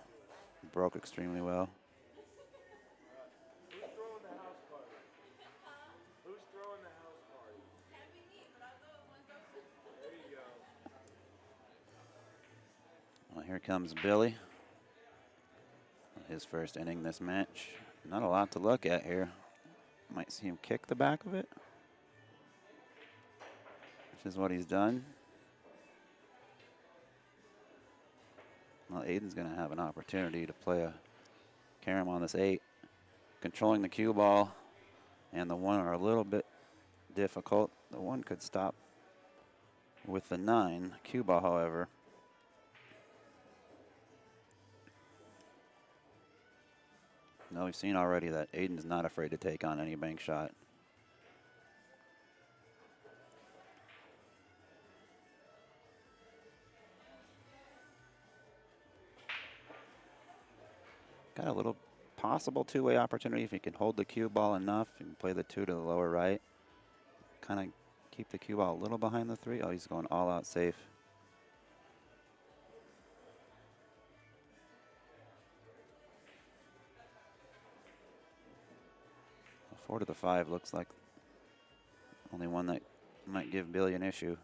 A: He broke extremely well.
B: Who's throwing the house party? Who's throwing the house party? There you go.
A: Well, here comes Billy. His first inning this match. Not a lot to look at here. Might see him kick the back of it, which is what he's done. Well, Aiden's going to have an opportunity to play a carom on this 8. Controlling the cue ball and the 1 are a little bit difficult. The 1 could stop with the 9. Cue ball, however, now we've seen already that Aiden's not afraid to take on any bank shot. Got a little possible 2-way opportunity if he can hold the cue ball enough and play the 2 to the lower right. Kind of keep the cue ball a little behind the 3. Oh, he's going all out safe. A 4 to the 5 looks like only one that might give Billy an issue.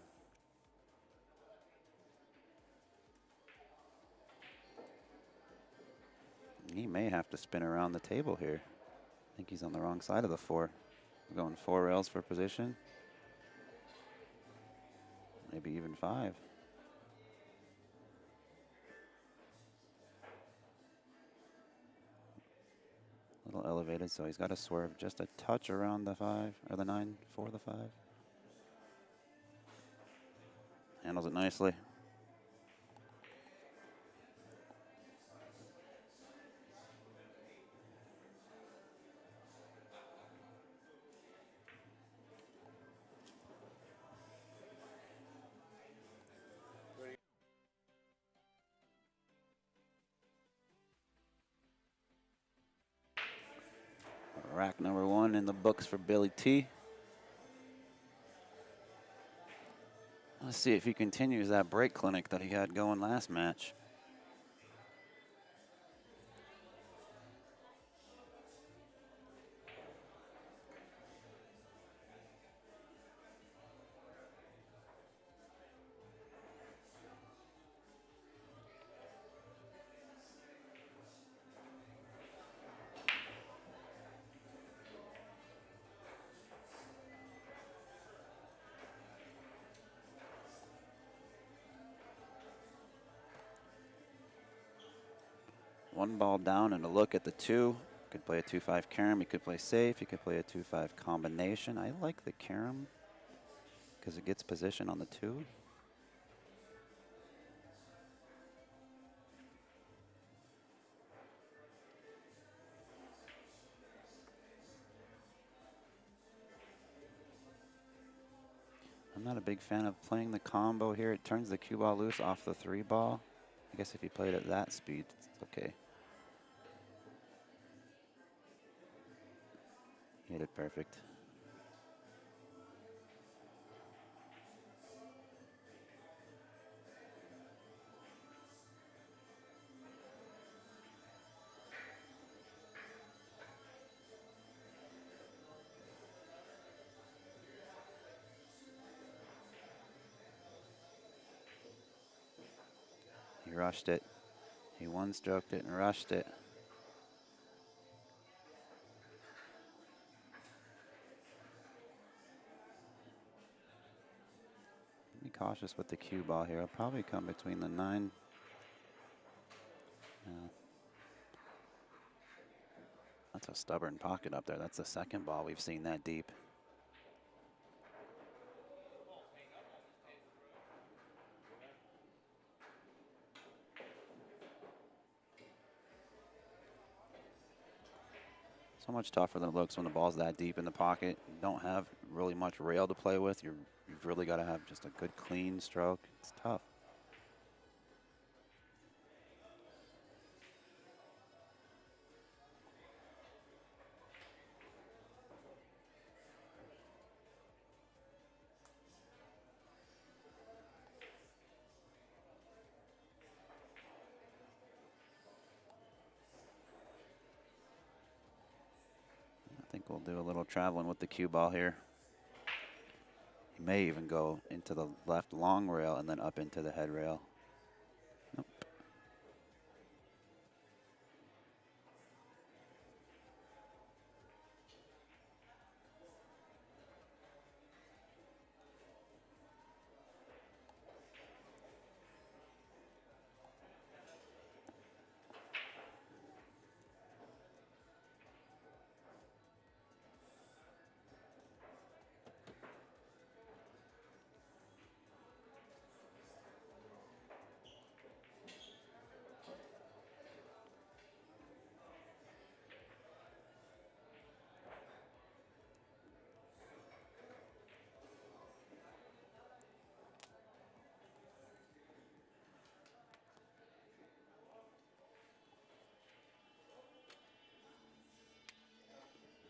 A: He may have to spin around the table here. I think he's on the wrong side of the 4. We're going 4 rails for position. Maybe even 5. A little elevated, so he's got to swerve just a touch around the 5 or the 9 for the 5. Handles it nicely. Rack number 1 in the books for Billy T. Let's see if he continues that break clinic that he had going last match. One ball down and a look at the 2. Could play a 2-5 carom. He could play safe. He could play a 2-5 combination. I like the carom because it gets position on the 2. I'm not a big fan of playing the combo here. It turns the cue ball loose off the 3 ball. I guess if you played at that speed, it's okay. Hit it perfect. He rushed it. He one-stroked it and rushed it. Be cautious with the cue ball here. I'll probably come between the 9. That's a stubborn pocket up there. That's the second ball we've seen that deep. So much tougher than it looks when the ball's that deep in the pocket. You don't have really much rail to play with. You've really got to have just a good clean stroke. It's tough. I think we'll do a little traveling with the cue ball here. He may even go into the left long rail and then up into the head rail. Nope.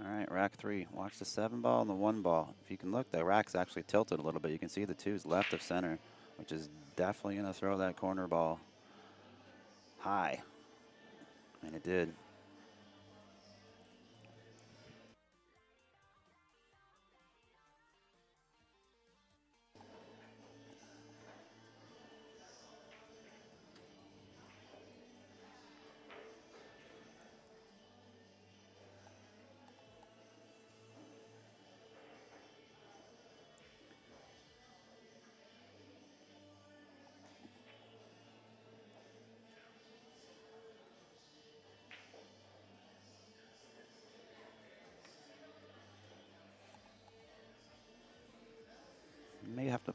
A: All right, rack 3. Watch the 7 ball and the 1 ball. If you can look, the rack's actually tilted a little bit. You can see the 2's left of center, which is definitely going to throw that corner ball high. And it did.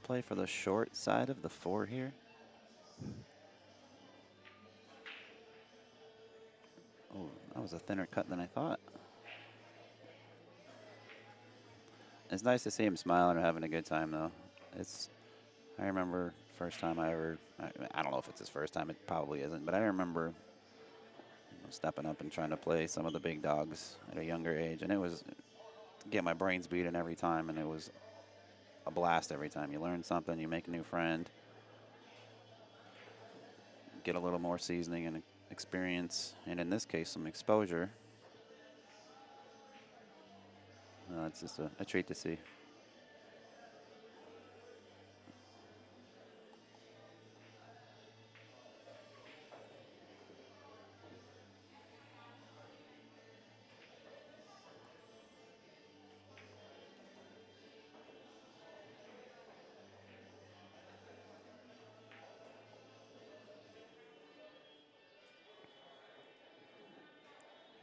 A: play for the short side of the 4 here. Oh, that was a thinner cut than I thought. It's nice to see him smiling or having a good time, though. I remember first time I don't know if it's his first time, it probably isn't, but I remember stepping up and trying to play some of the big dogs at a younger age, and it was get my brains beaten every time, and it was a blast every time. You learn something, you make a new friend, get a little more seasoning and experience, and in this case, some exposure. It's just a treat to see.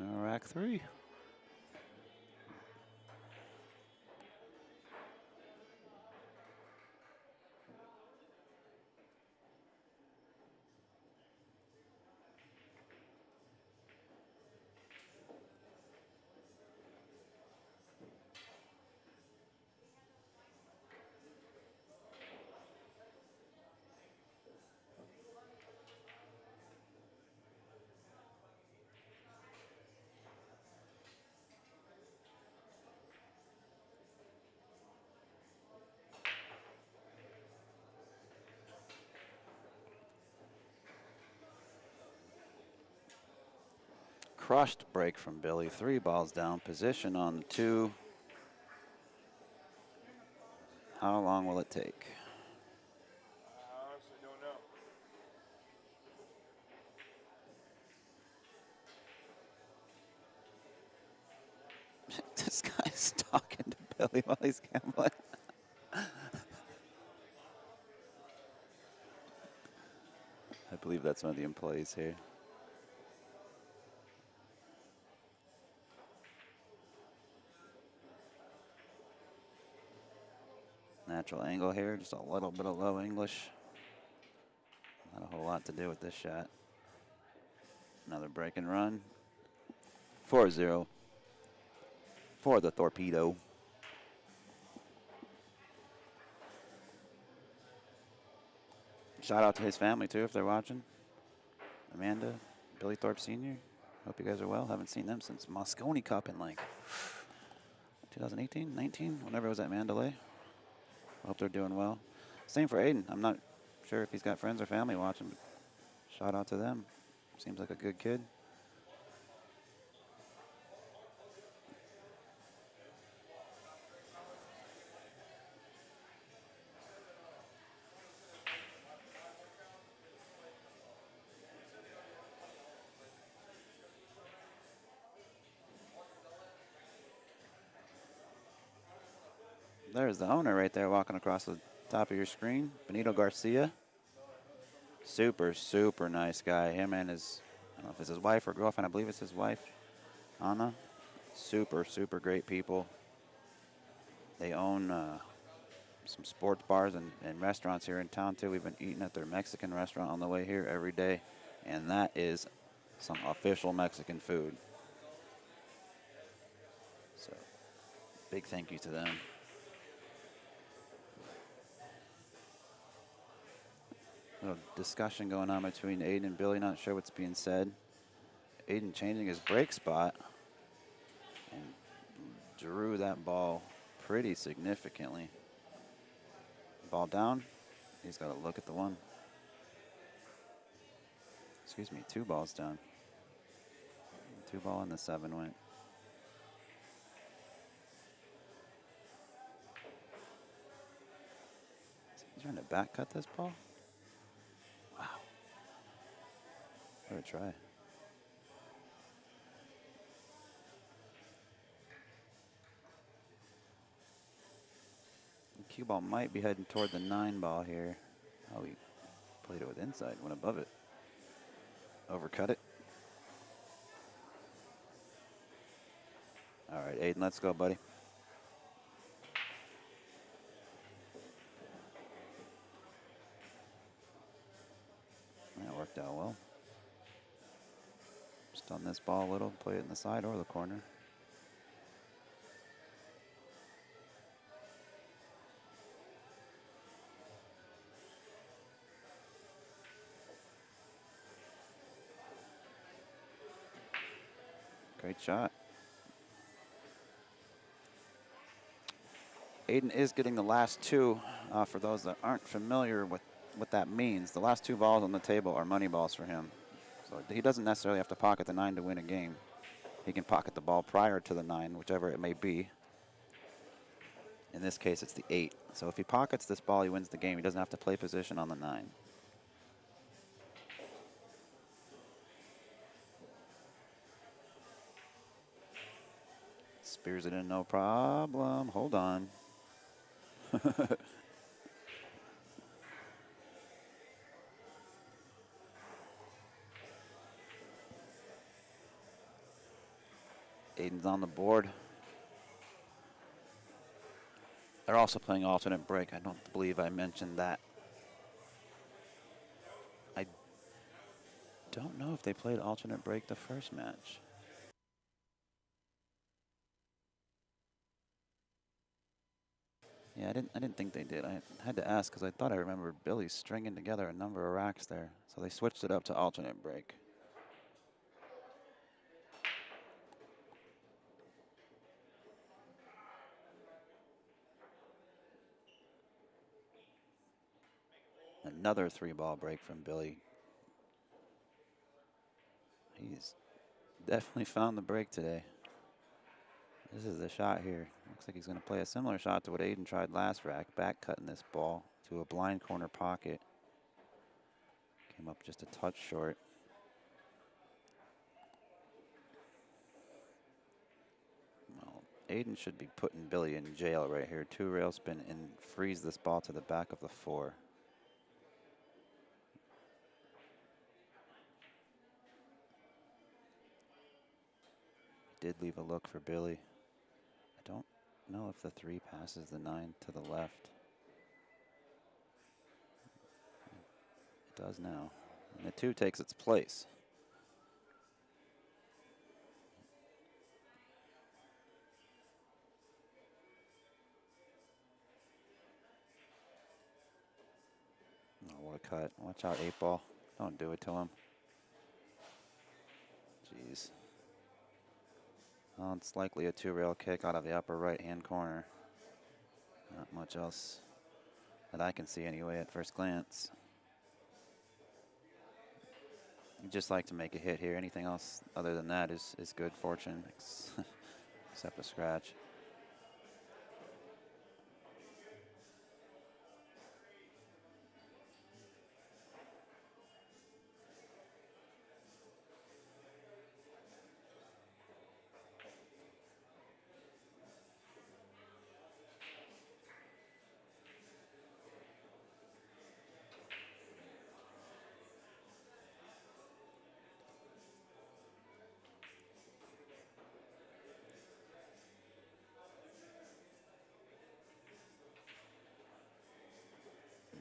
A: Rack 3. Crushed break from Billy. 3 balls down. Position on 2. How long will it take?
B: I honestly don't know.
A: This guy's talking to Billy while he's gambling. I believe that's one of the employees here. Natural angle here, just a little bit of low English. Not a whole lot to do with this shot. Another break and run. 4-0 for the torpedo. Shout out to his family too if they're watching. Amanda, Billy Thorpe Sr. Hope you guys are well. Haven't seen them since Moscone Cup in like 2018, 19, whenever it was at Mandalay. Hope they're doing well. Same for Aiden. I'm not sure if he's got friends or family watching, but shout out to them. Seems like a good kid. There's the owner right there walking across the top of your screen, Benito Garcia. Super, super nice guy. Him and his, I don't know if it's his wife or girlfriend, I believe it's his wife, Anna. Super, super great people. They own some sports bars and restaurants here in town too. We've been eating at their Mexican restaurant on the way here every day, and that is some official Mexican food. So, big thank you to them. Little discussion going on between Aiden and Billy. Not sure what's being said. Aiden changing his break spot and drew that ball pretty significantly. Ball down. He's got to look at the one. Excuse me, 2 balls down. 2 ball and the 7 went. He's trying to back cut this ball. Wow. What a try. Cue ball might be heading toward the 9 ball here. Oh, he played it with inside, went above it. Overcut it. All right, Aiden, let's go, buddy. this ball a little, play it in the side or the corner. Great shot. Aiden is getting the last two. For those that aren't familiar with what that means, the last two balls on the table are money balls for him. So he doesn't necessarily have to pocket the 9 to win a game. He can pocket the ball prior to the 9, whichever it may be. In this case, it's the 8. So if he pockets this ball, he wins the game. He doesn't have to play position on the 9. Spears it in, no problem. Hold on. Aiden's on the board. They're also playing alternate break. I don't believe I mentioned that. I don't know if they played alternate break the first match. Yeah, I didn't think they did. I had to ask because I thought I remembered Billy stringing together a number of racks there. So they switched it up to alternate break. Another 3-ball break from Billy. He's definitely found the break today. This is the shot here. Looks like he's going to play a similar shot to what Aiden tried last rack. Back cutting this ball to a blind corner pocket. Came up just a touch short. Well, Aiden should be putting Billy in jail right here. 2 rail spin and freeze this ball to the back of the 4. Did leave a look for Billy. I don't know if the 3 passes the 9 to the left. It does now. And the 2 takes its place. Oh, what a cut. Watch out, 8-ball. Don't do it to him. Jeez. Well, it's likely a 2-rail kick out of the upper right-hand corner. Not much else that I can see anyway at first glance. You'd just like to make a hit here. Anything else other than that is good fortune, except a scratch.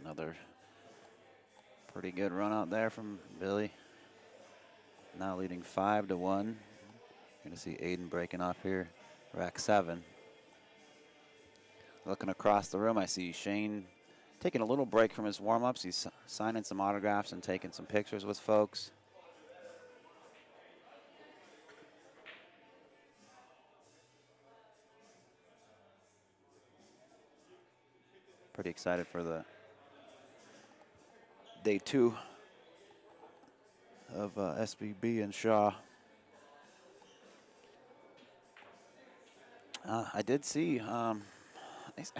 A: Another pretty good run out there from Billy. Now leading 5-1. Going to see Aiden breaking off here, rack 7. Looking across the room, I see Shane taking a little break from his warm-ups. He's signing some autographs and taking some pictures with folks. Pretty excited for the day 2 of SBB and Shaw. I did see, I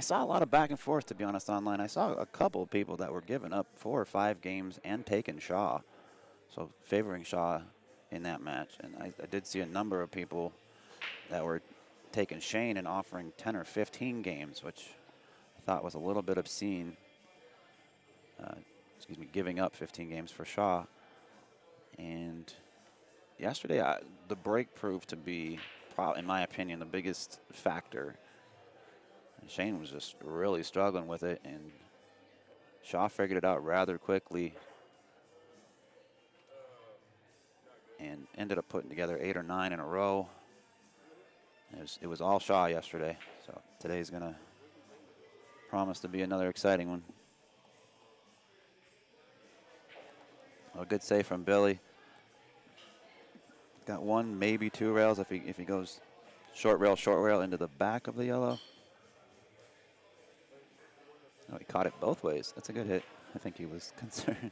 A: saw a lot of back and forth, to be honest, online. I saw a couple of people that were giving up 4 or 5 games and taking Shaw, so favoring Shaw in that match. And I did see a number of people that were taking Shane and offering 10 or 15 games, which I thought was a little bit obscene. Giving up 15 games for Shaw. And yesterday, the break proved to be, in my opinion, the biggest factor. And Shane was just really struggling with it, and Shaw figured it out rather quickly. and ended up putting together 8 or 9 in a row. It was all Shaw yesterday, so today's going to promise to be another exciting one. A good save from Billy. Got 1, maybe 2 rails if he goes short rail into the back of the yellow. Oh, he caught it both ways. That's a good hit. I think he was concerned.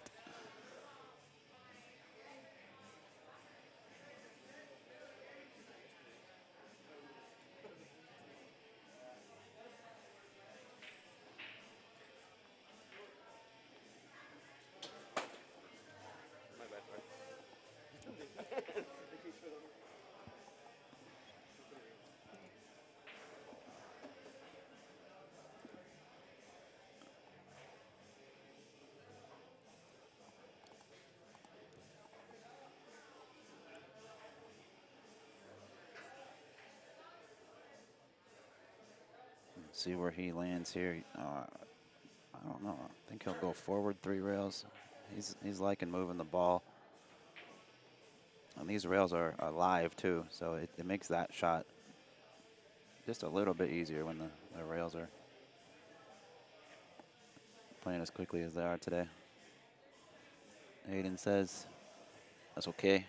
A: See where he lands here. I don't know. I think he'll go forward 3 rails. He's liking moving the ball. And these rails are live too, so it makes that shot just a little bit easier when the rails are playing as quickly as they are today. Hayden says, that's okay.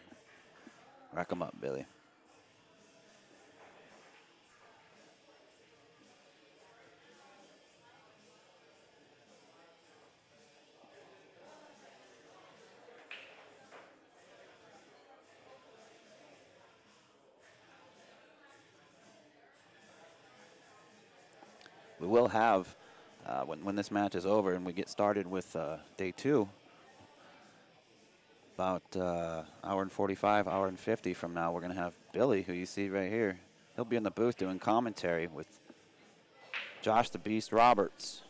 A: Rack 'em up, Billy. We will have, when this match is over and we get started with day 2, about hour and 45, hour and 50 from now, we're going to have Billy, who you see right here. He'll be in the booth doing commentary with Josh the Beast Roberts,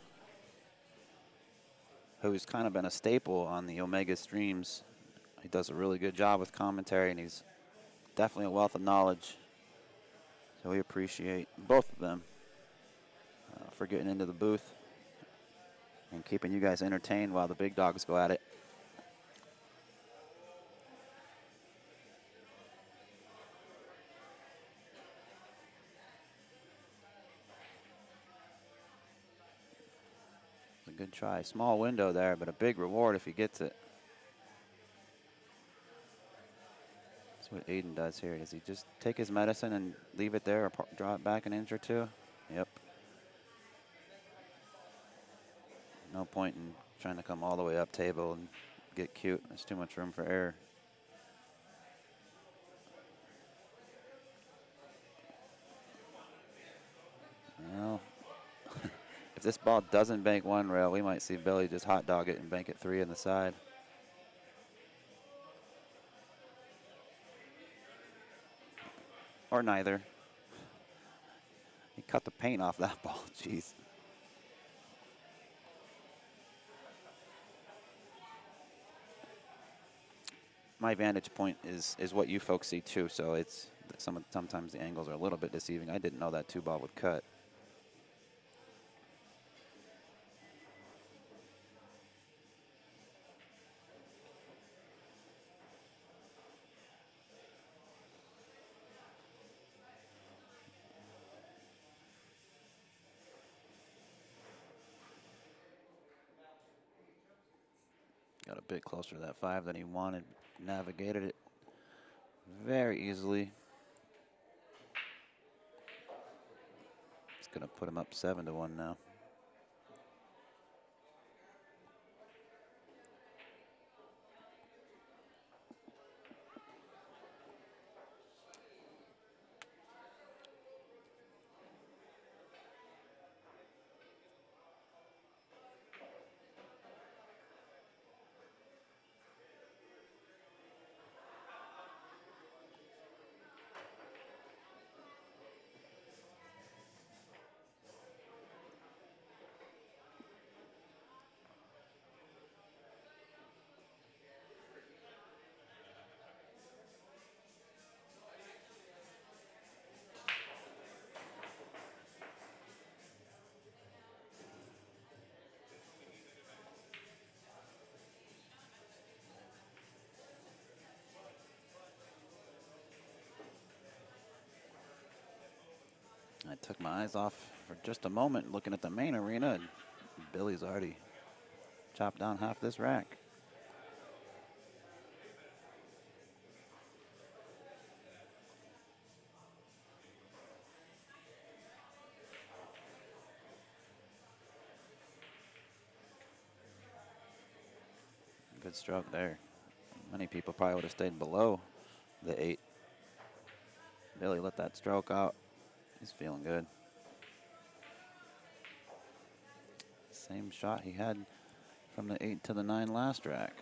A: who's kind of been a staple on the Omega streams. He does a really good job with commentary, and he's definitely a wealth of knowledge. So we appreciate both of them for getting into the booth and keeping you guys entertained while the big dogs go at it. A good try. Small window there, but a big reward if he gets it. That's what Aiden does here. Does he just take his medicine and leave it there or draw it back an inch or 2? Yep. No point in trying to come all the way up table and get cute. There's too much room for error. Well, if this ball doesn't bank 1 rail, we might see Billy just hot dog it and bank it 3 in the side. Or neither. He cut the paint off that ball. Jeez. My vantage point is what you folks see too, so it's sometimes the angles are a little bit deceiving. I didn't know that 2-ball would cut. Got a bit closer to that 5 than he wanted. Navigated it very easily. It's going to put him up 7-1 now. I took my eyes off for just a moment looking at the main arena, and Billy's already chopped down half this rack. Good stroke there. Many people probably would have stayed below the 8. Billy let that stroke out. He's feeling good. Same shot he had from the 8 to the 9 last rack.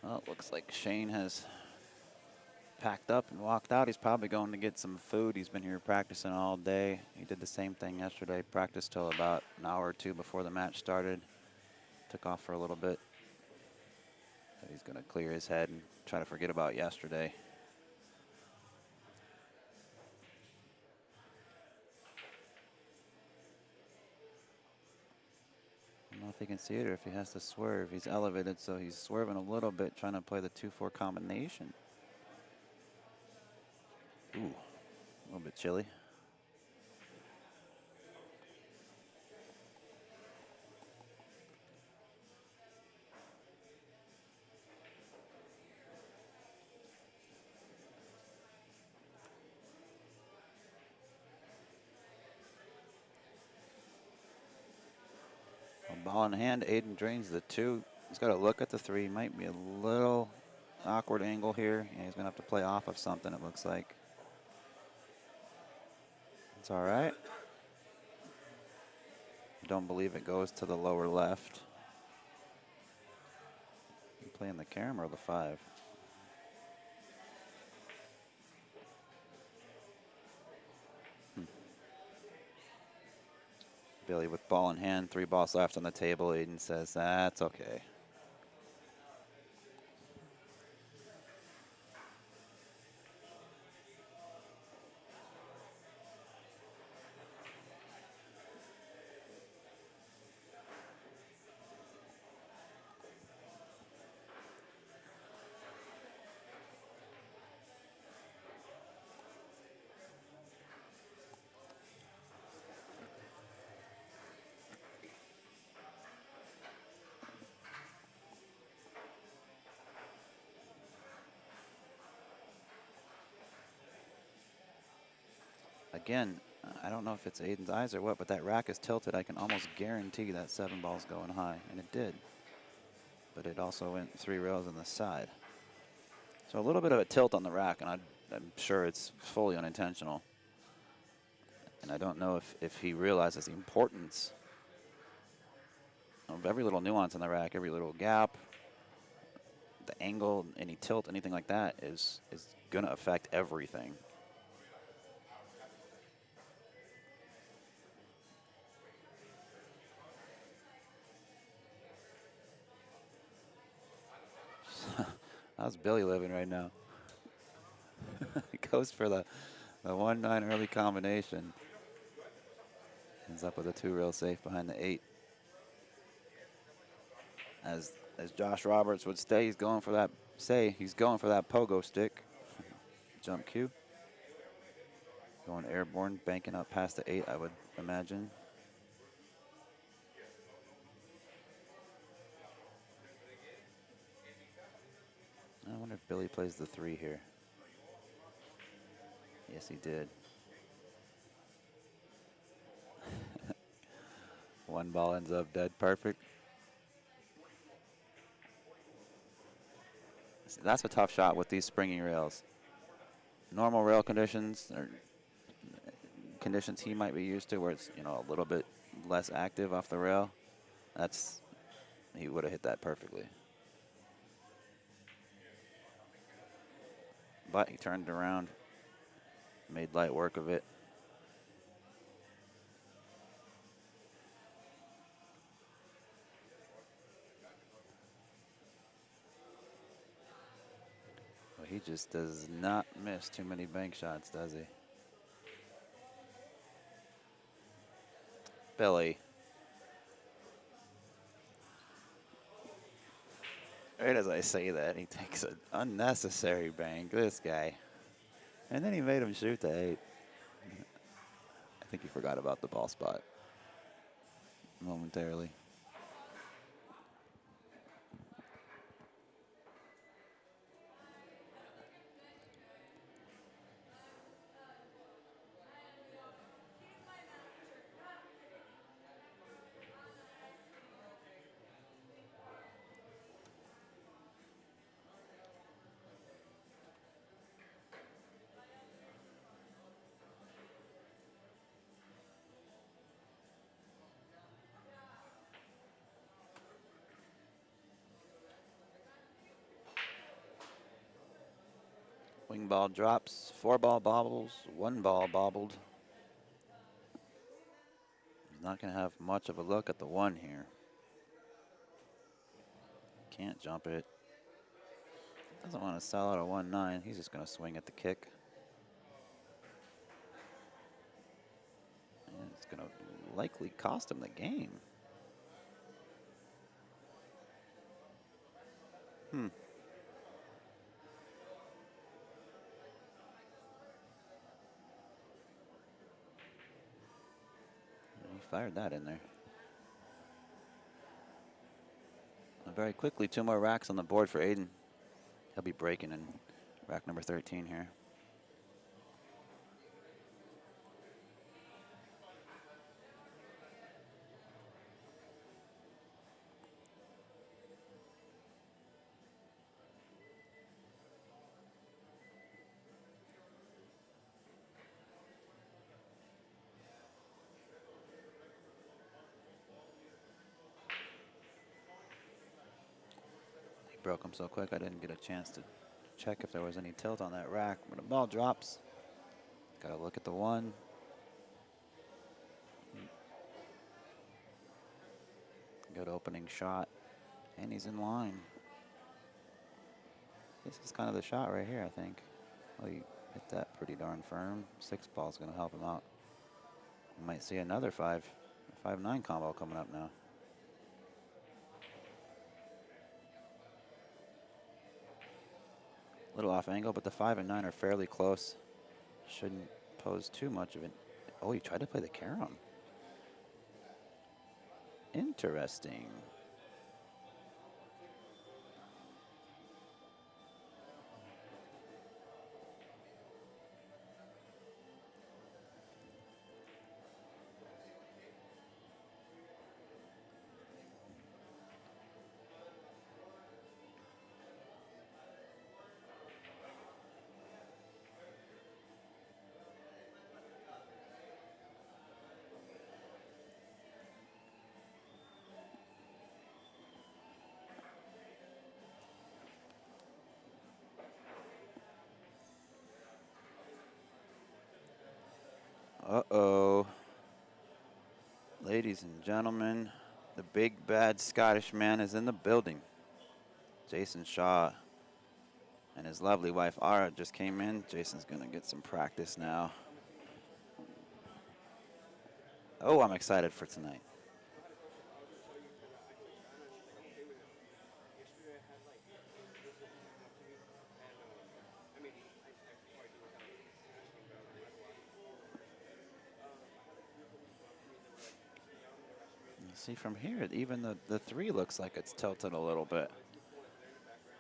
A: Well, it looks like Shane has packed up and walked out. He's probably going to get some food. He's been here practicing all day. He did the same thing yesterday, practiced till about an hour or two before the match started. Took off for a little bit. So he's going to clear his head and try to forget about yesterday. I don't know if he can see it or if he has to swerve. He's elevated, so he's swerving a little bit, trying to play the 2-4 combination. Ooh, a little bit chilly. Ball in hand, Aiden drains the 2. He's got to look at the 3. Might be a little awkward angle here. Yeah, he's going to have to play off of something, it looks like. It's all right. I don't believe it goes to the lower left. You playing the camera or the 5? Billy with ball in hand, 3 balls left on the table. Aiden says, that's okay. Again, I don't know if it's Aiden's eyes or what, but that rack is tilted. I can almost guarantee that 7 ball's going high, and it did. But it also went 3 rails on the side. So a little bit of a tilt on the rack, and I'm sure it's fully unintentional. And I don't know if he realizes the importance of every little nuance on the rack, every little gap, the angle, any tilt, anything like that is going to affect everything. How's Billy living right now? He goes for the 1-9 early combination. Ends up with a 2 rail safe behind the 8. As Josh Roberts would say, he's going for that pogo stick. Jump cue. Going airborne, banking up past the 8, I would imagine. I wonder if Billy plays the 3 here. Yes, he did. 1 ball ends up dead perfect. See, that's a tough shot with these springy rails. Normal rail conditions, or conditions he might be used to, where it's a little bit less active off the rail, he would have hit that perfectly. But he turned around, made light work of it. He just does not miss too many bank shots, does he? Billy. Right as I say that, he takes an unnecessary bank, this guy. And then he made him shoot the 8. I think he forgot about the ball spot momentarily. Wing ball drops, 4 ball bobbles, 1 ball bobbled. He's not going to have much of a look at the 1 here. Can't jump it. Doesn't want to sell out a 1-9. He's just going to swing at the kick. And it's going to likely cost him the game. He fired that in there. And very quickly, 2 more racks on the board for Aiden. He'll be breaking in rack number 13 here. He broke him so quick I didn't get a chance to check if there was any tilt on that rack. When the ball drops, got to look at the 1. Good opening shot, and he's in line. This is kind of the shot right here, I think. Well, he hit that pretty darn firm. 6 ball's going to help him out. We might see another 5-9 combo coming up now. Little off angle, but the 5 and 9 are fairly close. Shouldn't pose too much of it. Oh, he tried to play the carom. Interesting. Uh-oh. Ladies and gentlemen, the big bad Scottish man is in the building. Jayson Shaw and his lovely wife, Ara, just came in. Jason's going to get some practice now. Oh, I'm excited for tonight. See from here, even the 3 looks like it's tilted a little bit.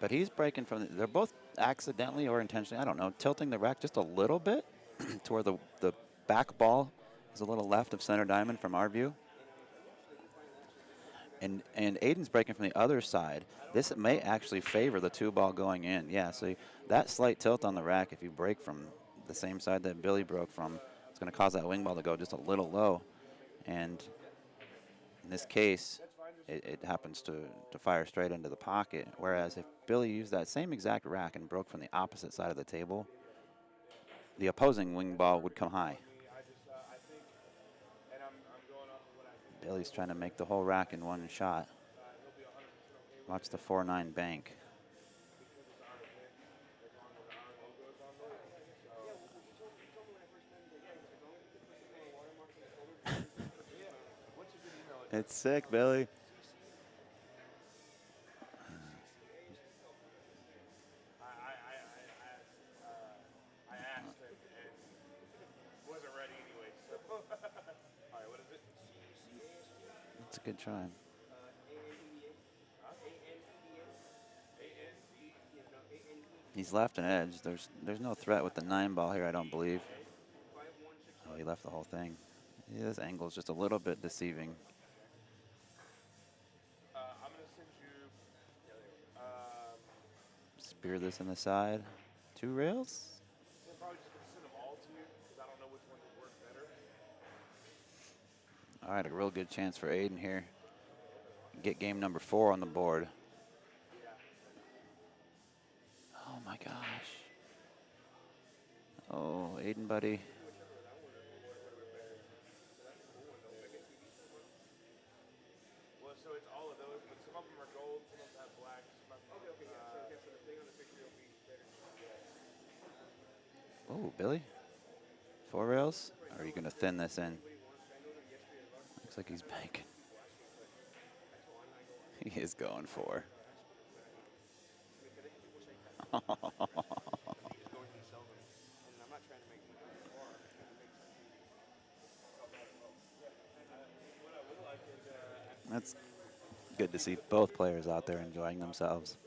A: But he's breaking from, they're both accidentally or intentionally, I don't know, tilting the rack just a little bit to where the back ball is a little left of center diamond from our view. And Aiden's breaking from the other side. This may actually favor the 2 ball going in. Yeah, so that slight tilt on the rack, if you break from the same side that Billy broke from, it's going to cause that wing ball to go just a little low. And in this case, it happens to fire straight into the pocket. Whereas if Billy used that same exact rack and broke from the opposite side of the table, the opposing wing ball would come high. Billy's trying to make the whole rack in one shot. Watch the 4-9 bank. It's sick, Billy.
B: I asked and wasn't ready anyway. So, all right, what is it?
A: That's a good try. He's left an edge. There's no threat with the 9 ball here, I don't believe. Oh, he left the whole thing. Yeah, this angle is just a little bit deceiving.
B: I'm gonna send you.
A: Spear this in the side. 2 rails.
B: I'm probably just gonna send them all to you because I don't know which one would work better.
A: All right, a real good chance for Aiden here. Get game number 4 on the board. Oh my gosh. Oh, Aiden, buddy.
B: Well, so it's all of those, but some of them are gold, some of them have black, some of them. Okay, yeah. So the thing on the picture will be better.
A: Oh, Billy. 4 rails. Or are you gonna thin this in? Looks like he's banking. He is going 4. That's good to see both players out there enjoying themselves.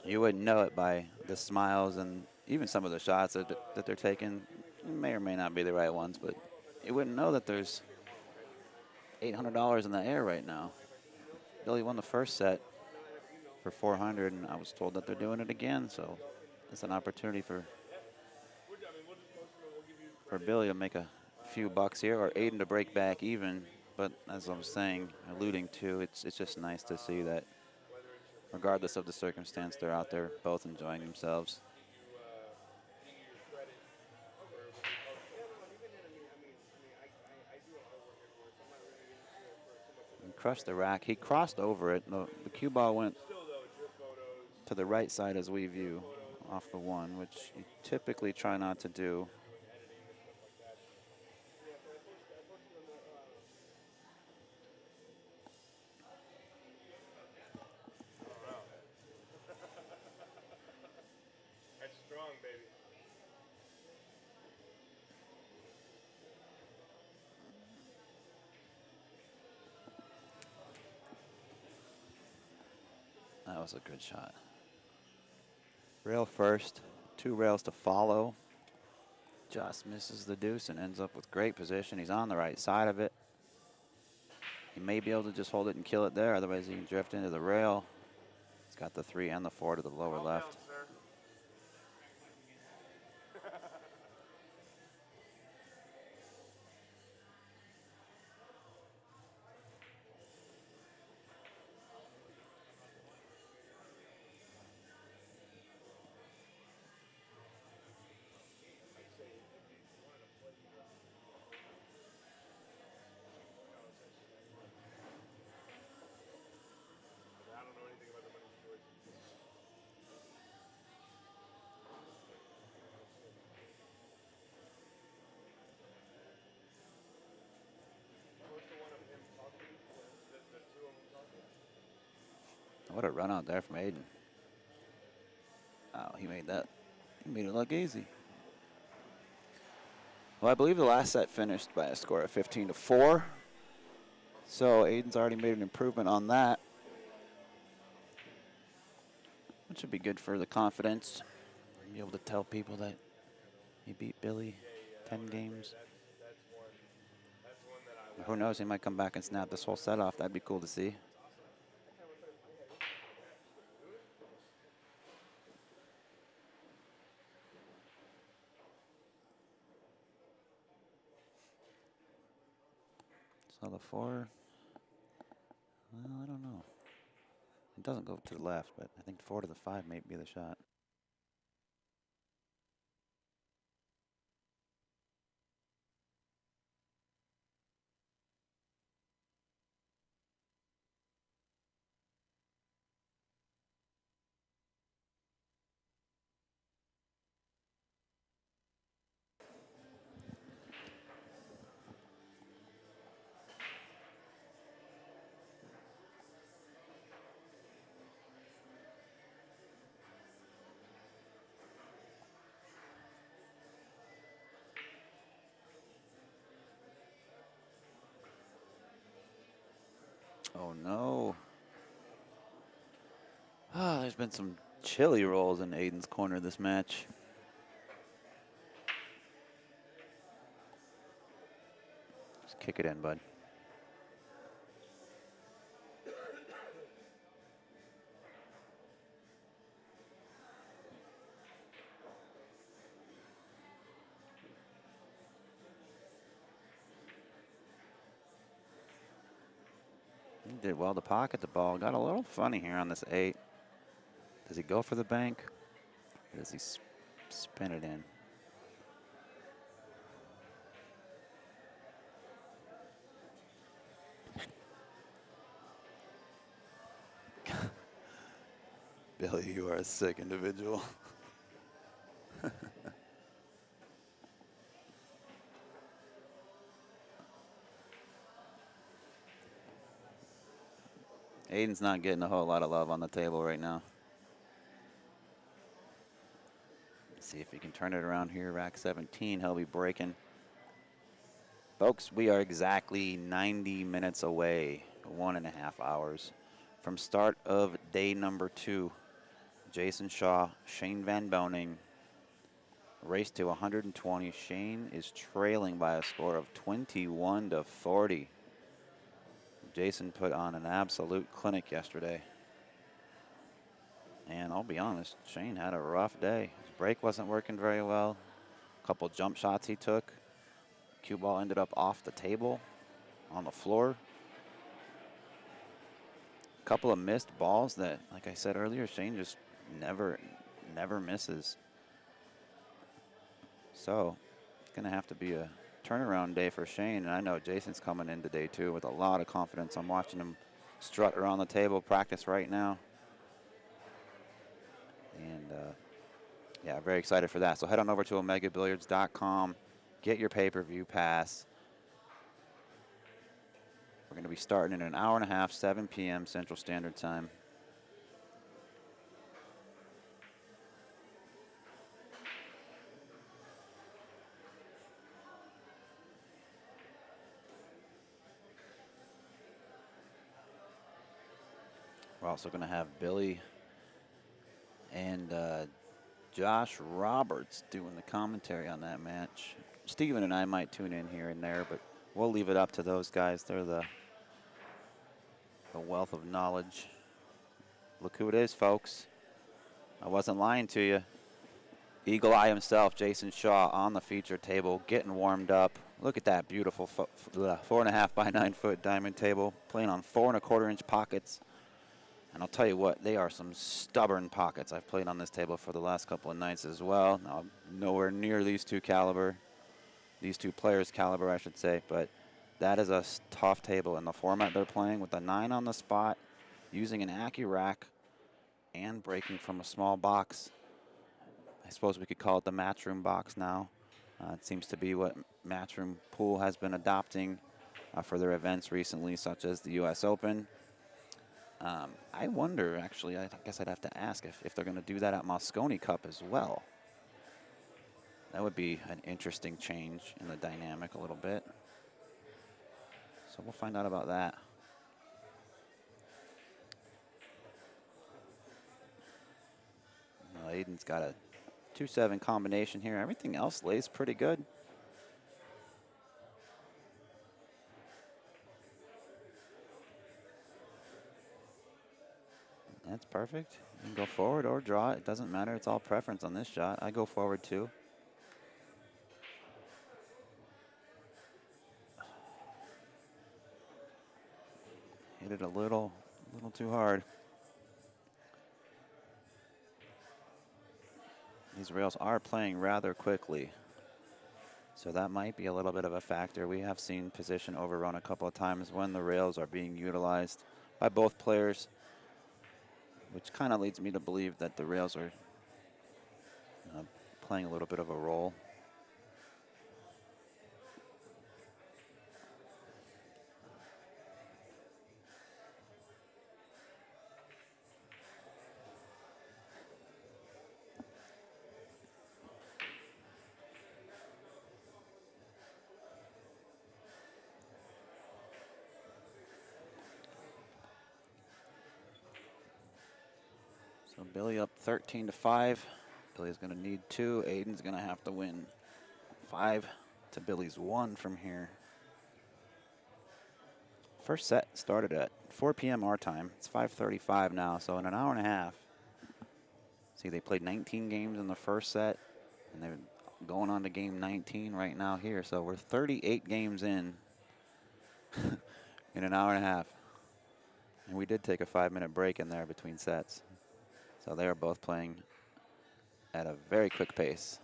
A: You wouldn't know it by the smiles and even some of the shots that they're taking. May or may not be the right ones, but you wouldn't know that there's $800 in the air right now. Billy won the first set for 400, and I was told that they're doing it again, so it's an opportunity for Billy to make a few bucks here, or Aiden to break back even. But as I was saying, alluding to, it's just nice to see that regardless of the circumstance, they're out there both enjoying themselves. And crushed the rack. He crossed over it. The cue ball went to the right side as we view off the 1, which you typically try not to do.
B: That's strong, baby.
A: That was a good shot. Rail first, 2 rails to follow. Just misses the deuce and ends up with great position. He's on the right side of it. He may be able to just hold it and kill it there. Otherwise, he can drift into the rail. He's got the 3 and the 4 to the lower left.
B: Down, sir. I don't know anything about the money situation. What's the one of him talking? The 2 of them talking?
A: What a run out there from Aiden. Oh, he made that. He made it look easy. Well, I believe the last set finished by a score of 15-4. So Aiden's already made an improvement on that, which should be good for the confidence. Be able to tell people that he beat Billy 10 games. Who knows, he might come back and snap this whole set off. That'd be cool to see. So the 4, well, I don't know. It doesn't go to the left, but I think 4 to the 5 may be the shot. Oh, no. Ah, there's been some chili rolls in Aiden's corner this match. Just kick it in, bud. He did well to pocket the ball. Got a little funny here on this 8. Does he go for the bank? Or does he spin it in? Billy, you are a sick individual. Aiden's not getting a whole lot of love on the table right now. See if he can turn it around here. Rack 17, he'll be breaking. Folks, we are exactly 90 minutes away, 1.5 hours, from start of day number 2. Jayson Shaw, Shane VanBoening, race to 120. Shane is trailing by a score of 21-40. Jayson put on an absolute clinic yesterday. And I'll be honest, Shane had a rough day. His break wasn't working very well. A couple jump shots he took. Cue ball ended up off the table, on the floor. A couple of missed balls that, like I said earlier, Shane just never misses. So it's going to have to be a turnaround day for Shane. And I know Jayson's coming into day 2 with a lot of confidence. I'm watching him strut around the table, practice right now. And yeah, very excited for that. So head on over to omegabilliards.com. Get your pay-per-view pass. We're going to be starting in an hour and a half, 7 p.m. Central Standard Time. We're also going to have Billy and Josh Roberts doing the commentary on that match. Steven and I might tune in here and there, but we'll leave it up to those guys. They're the wealth of knowledge. Look who it is, folks. I wasn't lying to you. Eagle Eye himself, Jayson Shaw, on the feature table, getting warmed up. Look at that beautiful 4.5 by 9 foot diamond table, playing on 4¼ inch pockets. And I'll tell you what, they are some stubborn pockets. I've played on this table for the last couple of nights as well. Now, I'm nowhere near these two players' caliber, I should say, but that is a tough table in the format they're playing with the 9 on the spot, using an Accu-Rack, and breaking from a small box. I suppose we could call it the Matchroom box now. It seems to be what Matchroom Pool has been adopting for their events recently, such as the U.S. Open. I wonder, actually, I guess I'd have to ask if they're going to do that at Moscone Cup as well. That would be an interesting change in the dynamic a little bit. So we'll find out about that. Well, Aiden's got a 2-7 combination here. Everything else lays pretty good. That's perfect. You can go forward or draw. It doesn't matter. It's all preference on this shot. I go forward too. Hit it a little too hard. These rails are playing rather quickly, so that might be a little bit of a factor. We have seen position overrun a couple of times when the rails are being utilized by both players, which kind of leads me to believe that the rails are playing a little bit of a role. So Billy up 13-5. Billy's going to need 2. Aiden's going to have to win 5 to Billy's 1 from here. First set started at 4 p.m. our time. It's 5:35 now, so in an hour and a half. See, they played 19 games in the first set, and they're going on to game 19 right now here. So we're 38 games in in an hour and a half. And we did take a 5-minute break in there between sets. So they are both playing at a very quick pace.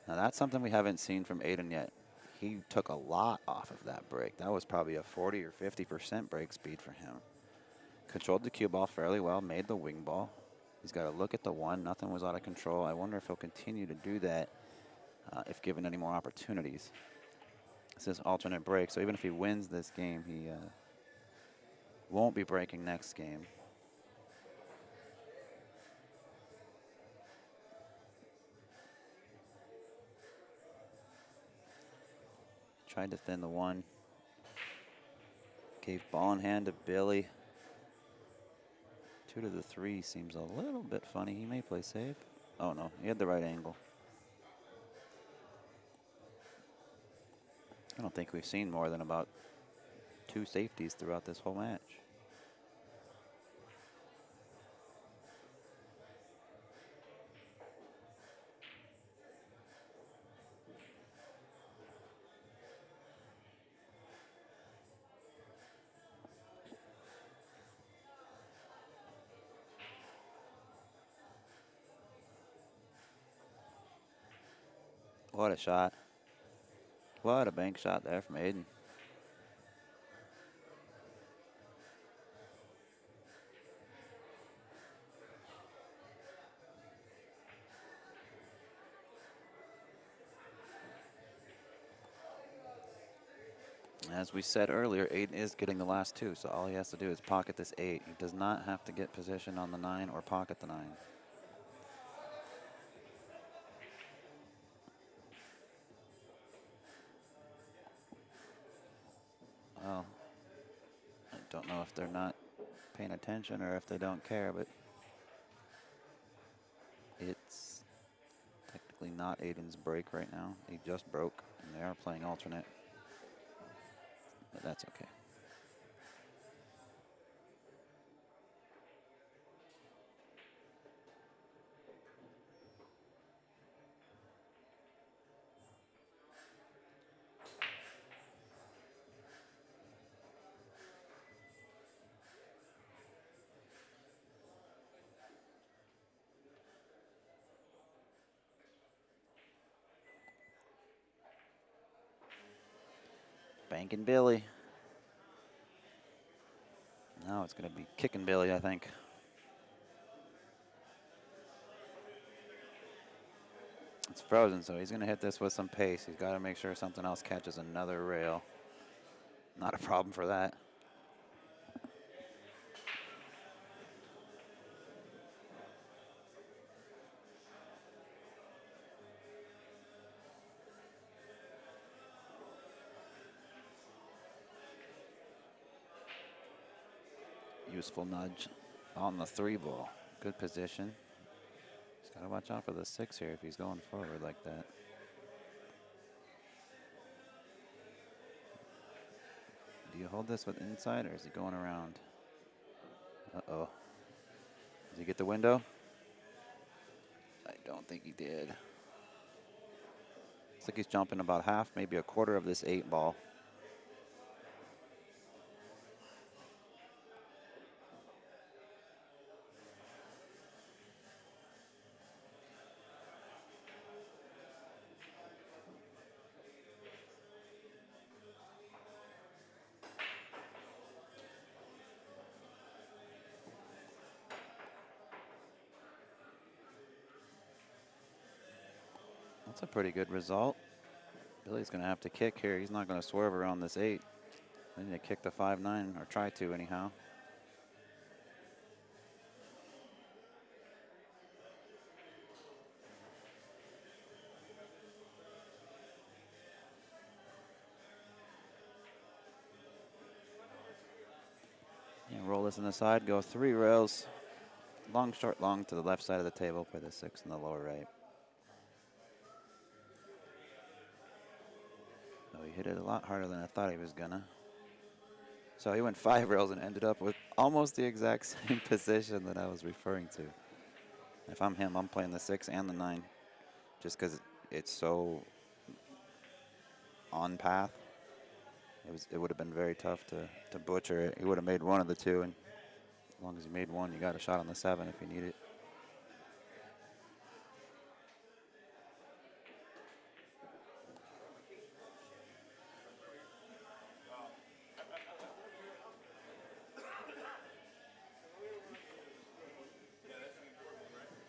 A: Now that's something we haven't seen from Aiden yet. He took a lot off of that break. That was probably a 40 or 50% break speed for him. Controlled the cue ball fairly well, made the wing ball. He's got to look at the 1. Nothing was out of control. I wonder if he'll continue to do that if given any more opportunities. This is alternate break, so even if he wins this game, he won't be breaking next game. Tried to thin the 1. Gave ball in hand to Billy. 2 to the 3 seems a little bit funny. He may play safe. Oh no, he had the right angle. I don't think we've seen more than about 2 safeties throughout this whole match. What a shot. What a bank shot there from Aiden. As we said earlier, Aiden is getting the last 2, so all he has to do is pocket this 8. He does not have to get position on the 9 or pocket the 9. Well, I don't know if they're not paying attention or if they don't care, but it's technically not Aiden's break right now. He just broke, and they are playing alternate, but that's okay. Banking Billy. Now it's going to be kicking Billy, I think. It's frozen, so he's going to hit this with some pace. He's got to make sure something else catches another rail. Not a problem for that. Useful nudge on the 3 ball. Good position. He's got to watch out for the 6 here if he's going forward like that. Do you hold this with inside or is he going around? Uh-oh. Does he get the window? I don't think he did. Looks like he's jumping about half, maybe a quarter of this 8 ball. That's a pretty good result. Billy's going to have to kick here. He's not going to swerve around this 8. They need to kick the 5-9, or try to anyhow. Yeah, roll this in the side, go 3 rails. long, short, long to the left side of the table. Play the 6 in the lower right. So he hit it a lot harder than I thought he was gonna. So he went 5 rails and ended up with almost the exact same position that I was referring to. If I'm him, I'm playing the 6 and the 9, just because it's so on path. It would have been very tough to butcher it. He would have made one of the two, and as long as he made one, you got a shot on the 7 if you need it.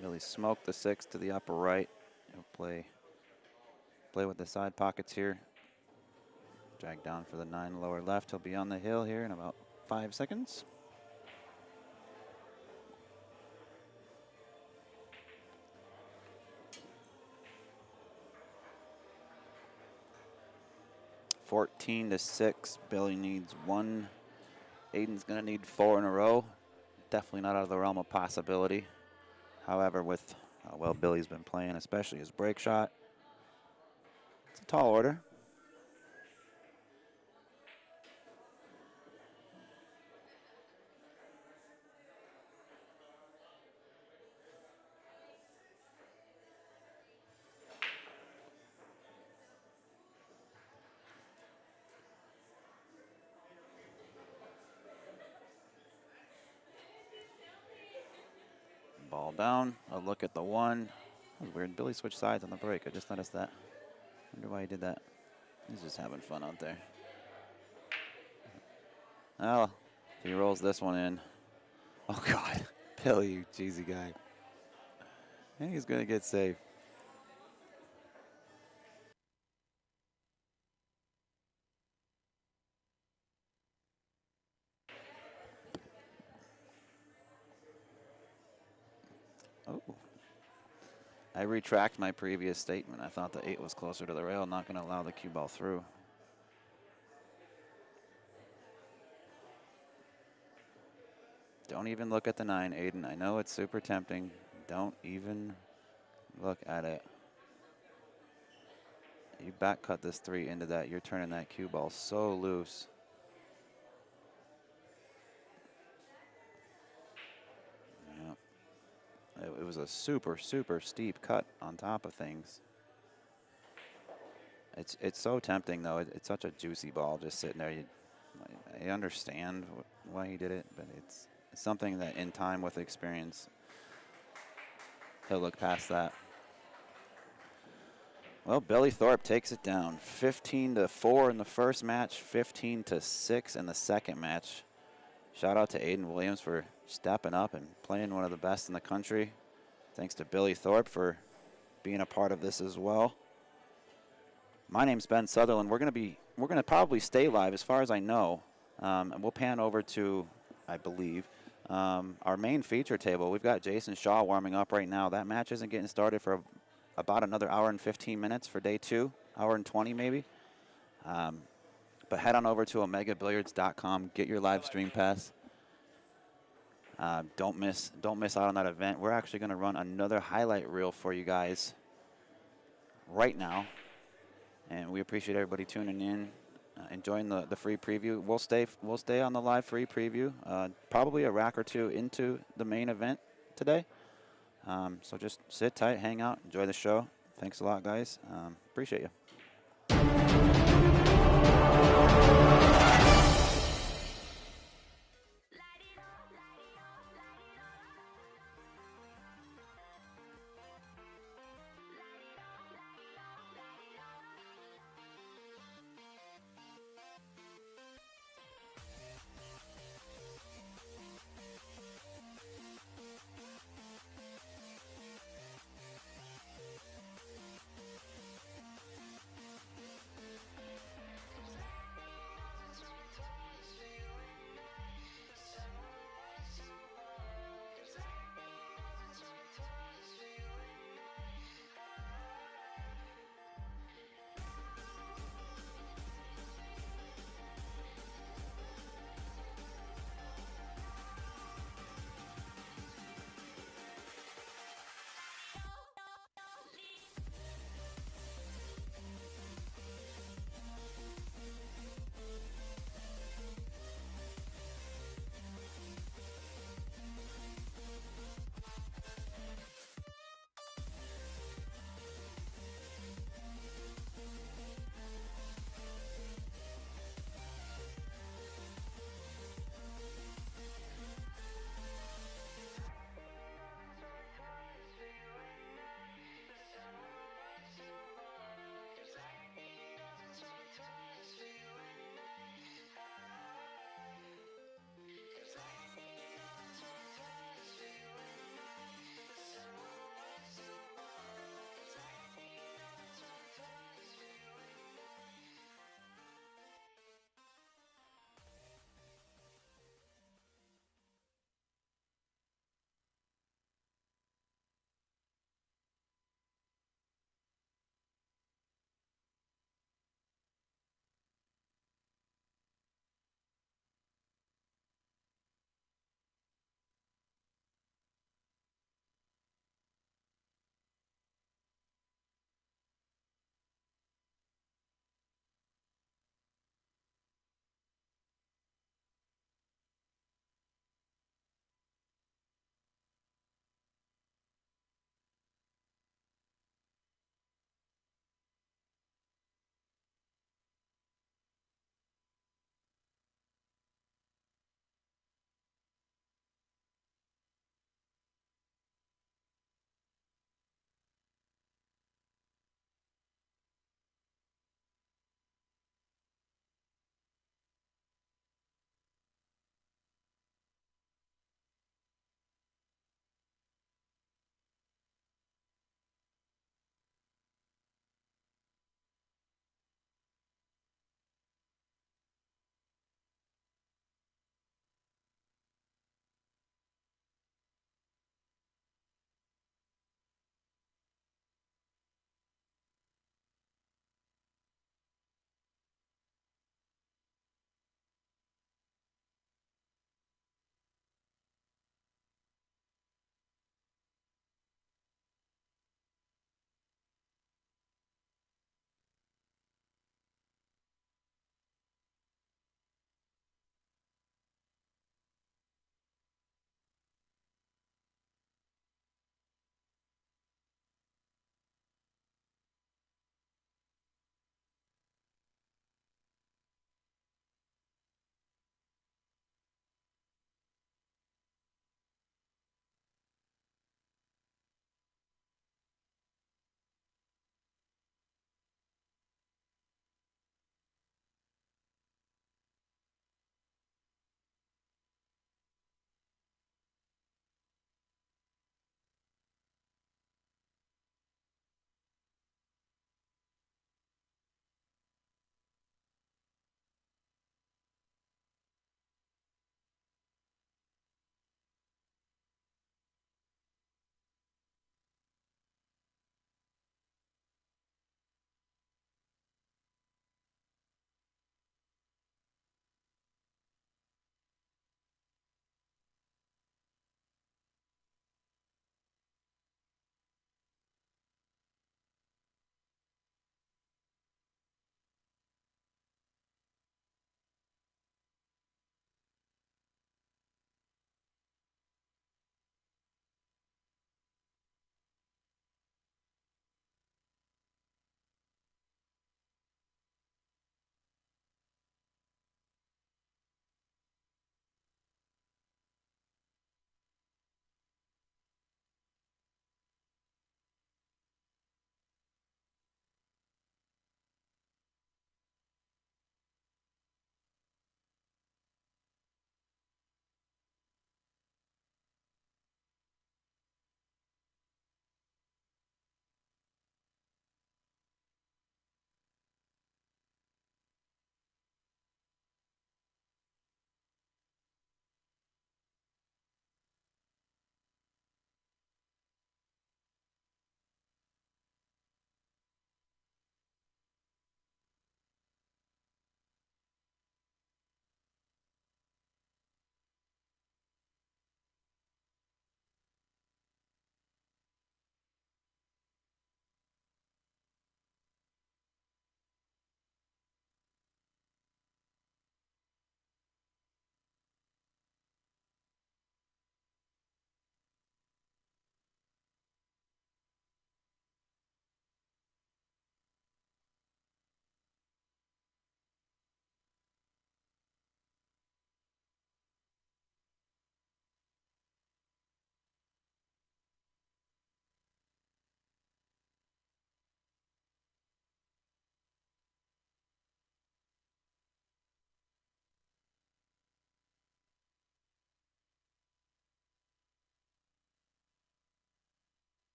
A: Really smoked the 6 to the upper right. He'll play with the side pockets here. Drag down for the 9 lower left. He'll be on the hill here in about 5 seconds. (14-6). Billy needs 1. Aiden's gonna need 4 in a row. Definitely not out of the realm of possibility. However, with how well Billy's been playing, especially his break shot, it's a tall order. Ball down, a look at the 1. That was weird. Billy switched sides on the break. I just noticed that. Wonder why he did that. He's just having fun out there. Well, if he rolls this one in. Oh, God. Billy, you cheesy guy. I think he's going to get safe. Oh. I retract my previous statement. I thought the 8 was closer to the rail, not going to allow the cue ball through. Don't even look at the 9, Aiden. I know it's super tempting. Don't even look at it. You back cut this 3 into that. You're turning that cue ball so loose. Yep. It was a super, super steep cut on top of things. It's so tempting, though. It's such a juicy ball just sitting there. I understand why he did it, but it's something that in time with experience, he'll look past that. Well, Billy Thorpe takes it down. 15-4 in the first match, 15-6 in the second match. Shout out to Aiden Williams for stepping up and playing one of the best in the country. Thanks to Billy Thorpe for being a part of this as well. My name's Ben Sutherland. We're gonna probably stay live as far as I know. And we'll pan over to, I believe, our main feature table. We've got Jayson Shaw warming up right now. That match isn't getting started for about another hour and 15 minutes for day 2, hour and 20 maybe. But head on over to omegabilliards.com, get your live stream pass. Don't miss out on that event. We're actually going to run another highlight reel for you guys right now, and we appreciate everybody tuning in, enjoying the free preview. We'll stay on the live free preview, probably a rack or 2 into the main event today. So just sit tight, hang out, enjoy the show. Thanks a lot, guys. Appreciate you.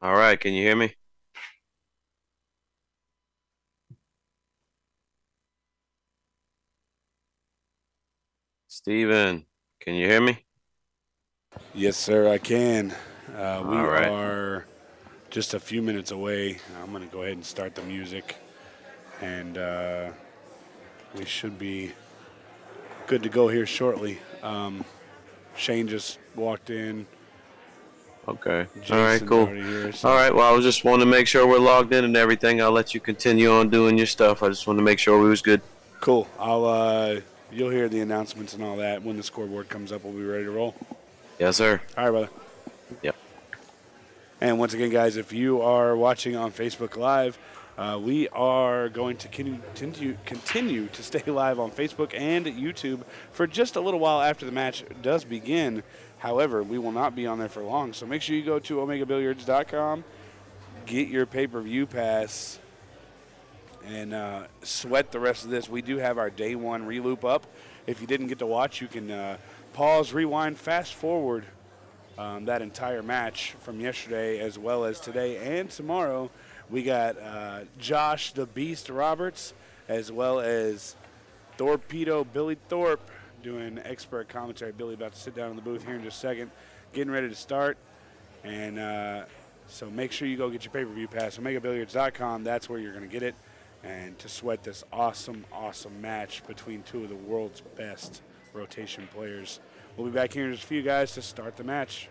D: All right, can you hear me? Steven, can you hear me?
B: Yes, sir, I can. We
D: All right.
B: are just a few minutes away. I'm going to go ahead and start the music, and we should be good to go here shortly. Shane just walked in.
D: Okay. All right,
B: Jason's
D: cool.
B: already here. So
D: All right, well, I was just wanting to make sure we're logged in and everything. I'll let you continue on doing your stuff. I just wanted to make sure we was good.
B: cool. You'll hear the announcements and all that when the scoreboard comes up. We'll be ready to roll.
D: Yes, sir.
B: All right, brother.
D: Yep.
B: And once again, guys, if you are watching on Facebook Live, we are going to continue to stay live on Facebook and YouTube for just a little while after the match does begin. However, we will not be on there for long, so make sure you go to omegabilliards.com, get your pay-per-view pass, and sweat the rest of this. We do have our day one reloop up. If you didn't get to watch, you can pause, rewind, fast forward that entire match from yesterday as well as today and tomorrow. We got Josh the Beast Roberts as well as Torpedo Billy Thorpe doing expert commentary. Billy about to sit down in the booth here in just a second, getting ready to start. And so make sure you go get your pay-per-view pass. OmegaBilliards.com, that's where you're going to get it. And to sweat this awesome, awesome match between two of the world's best rotation players. We'll be back here in just a few, guys, to start the match.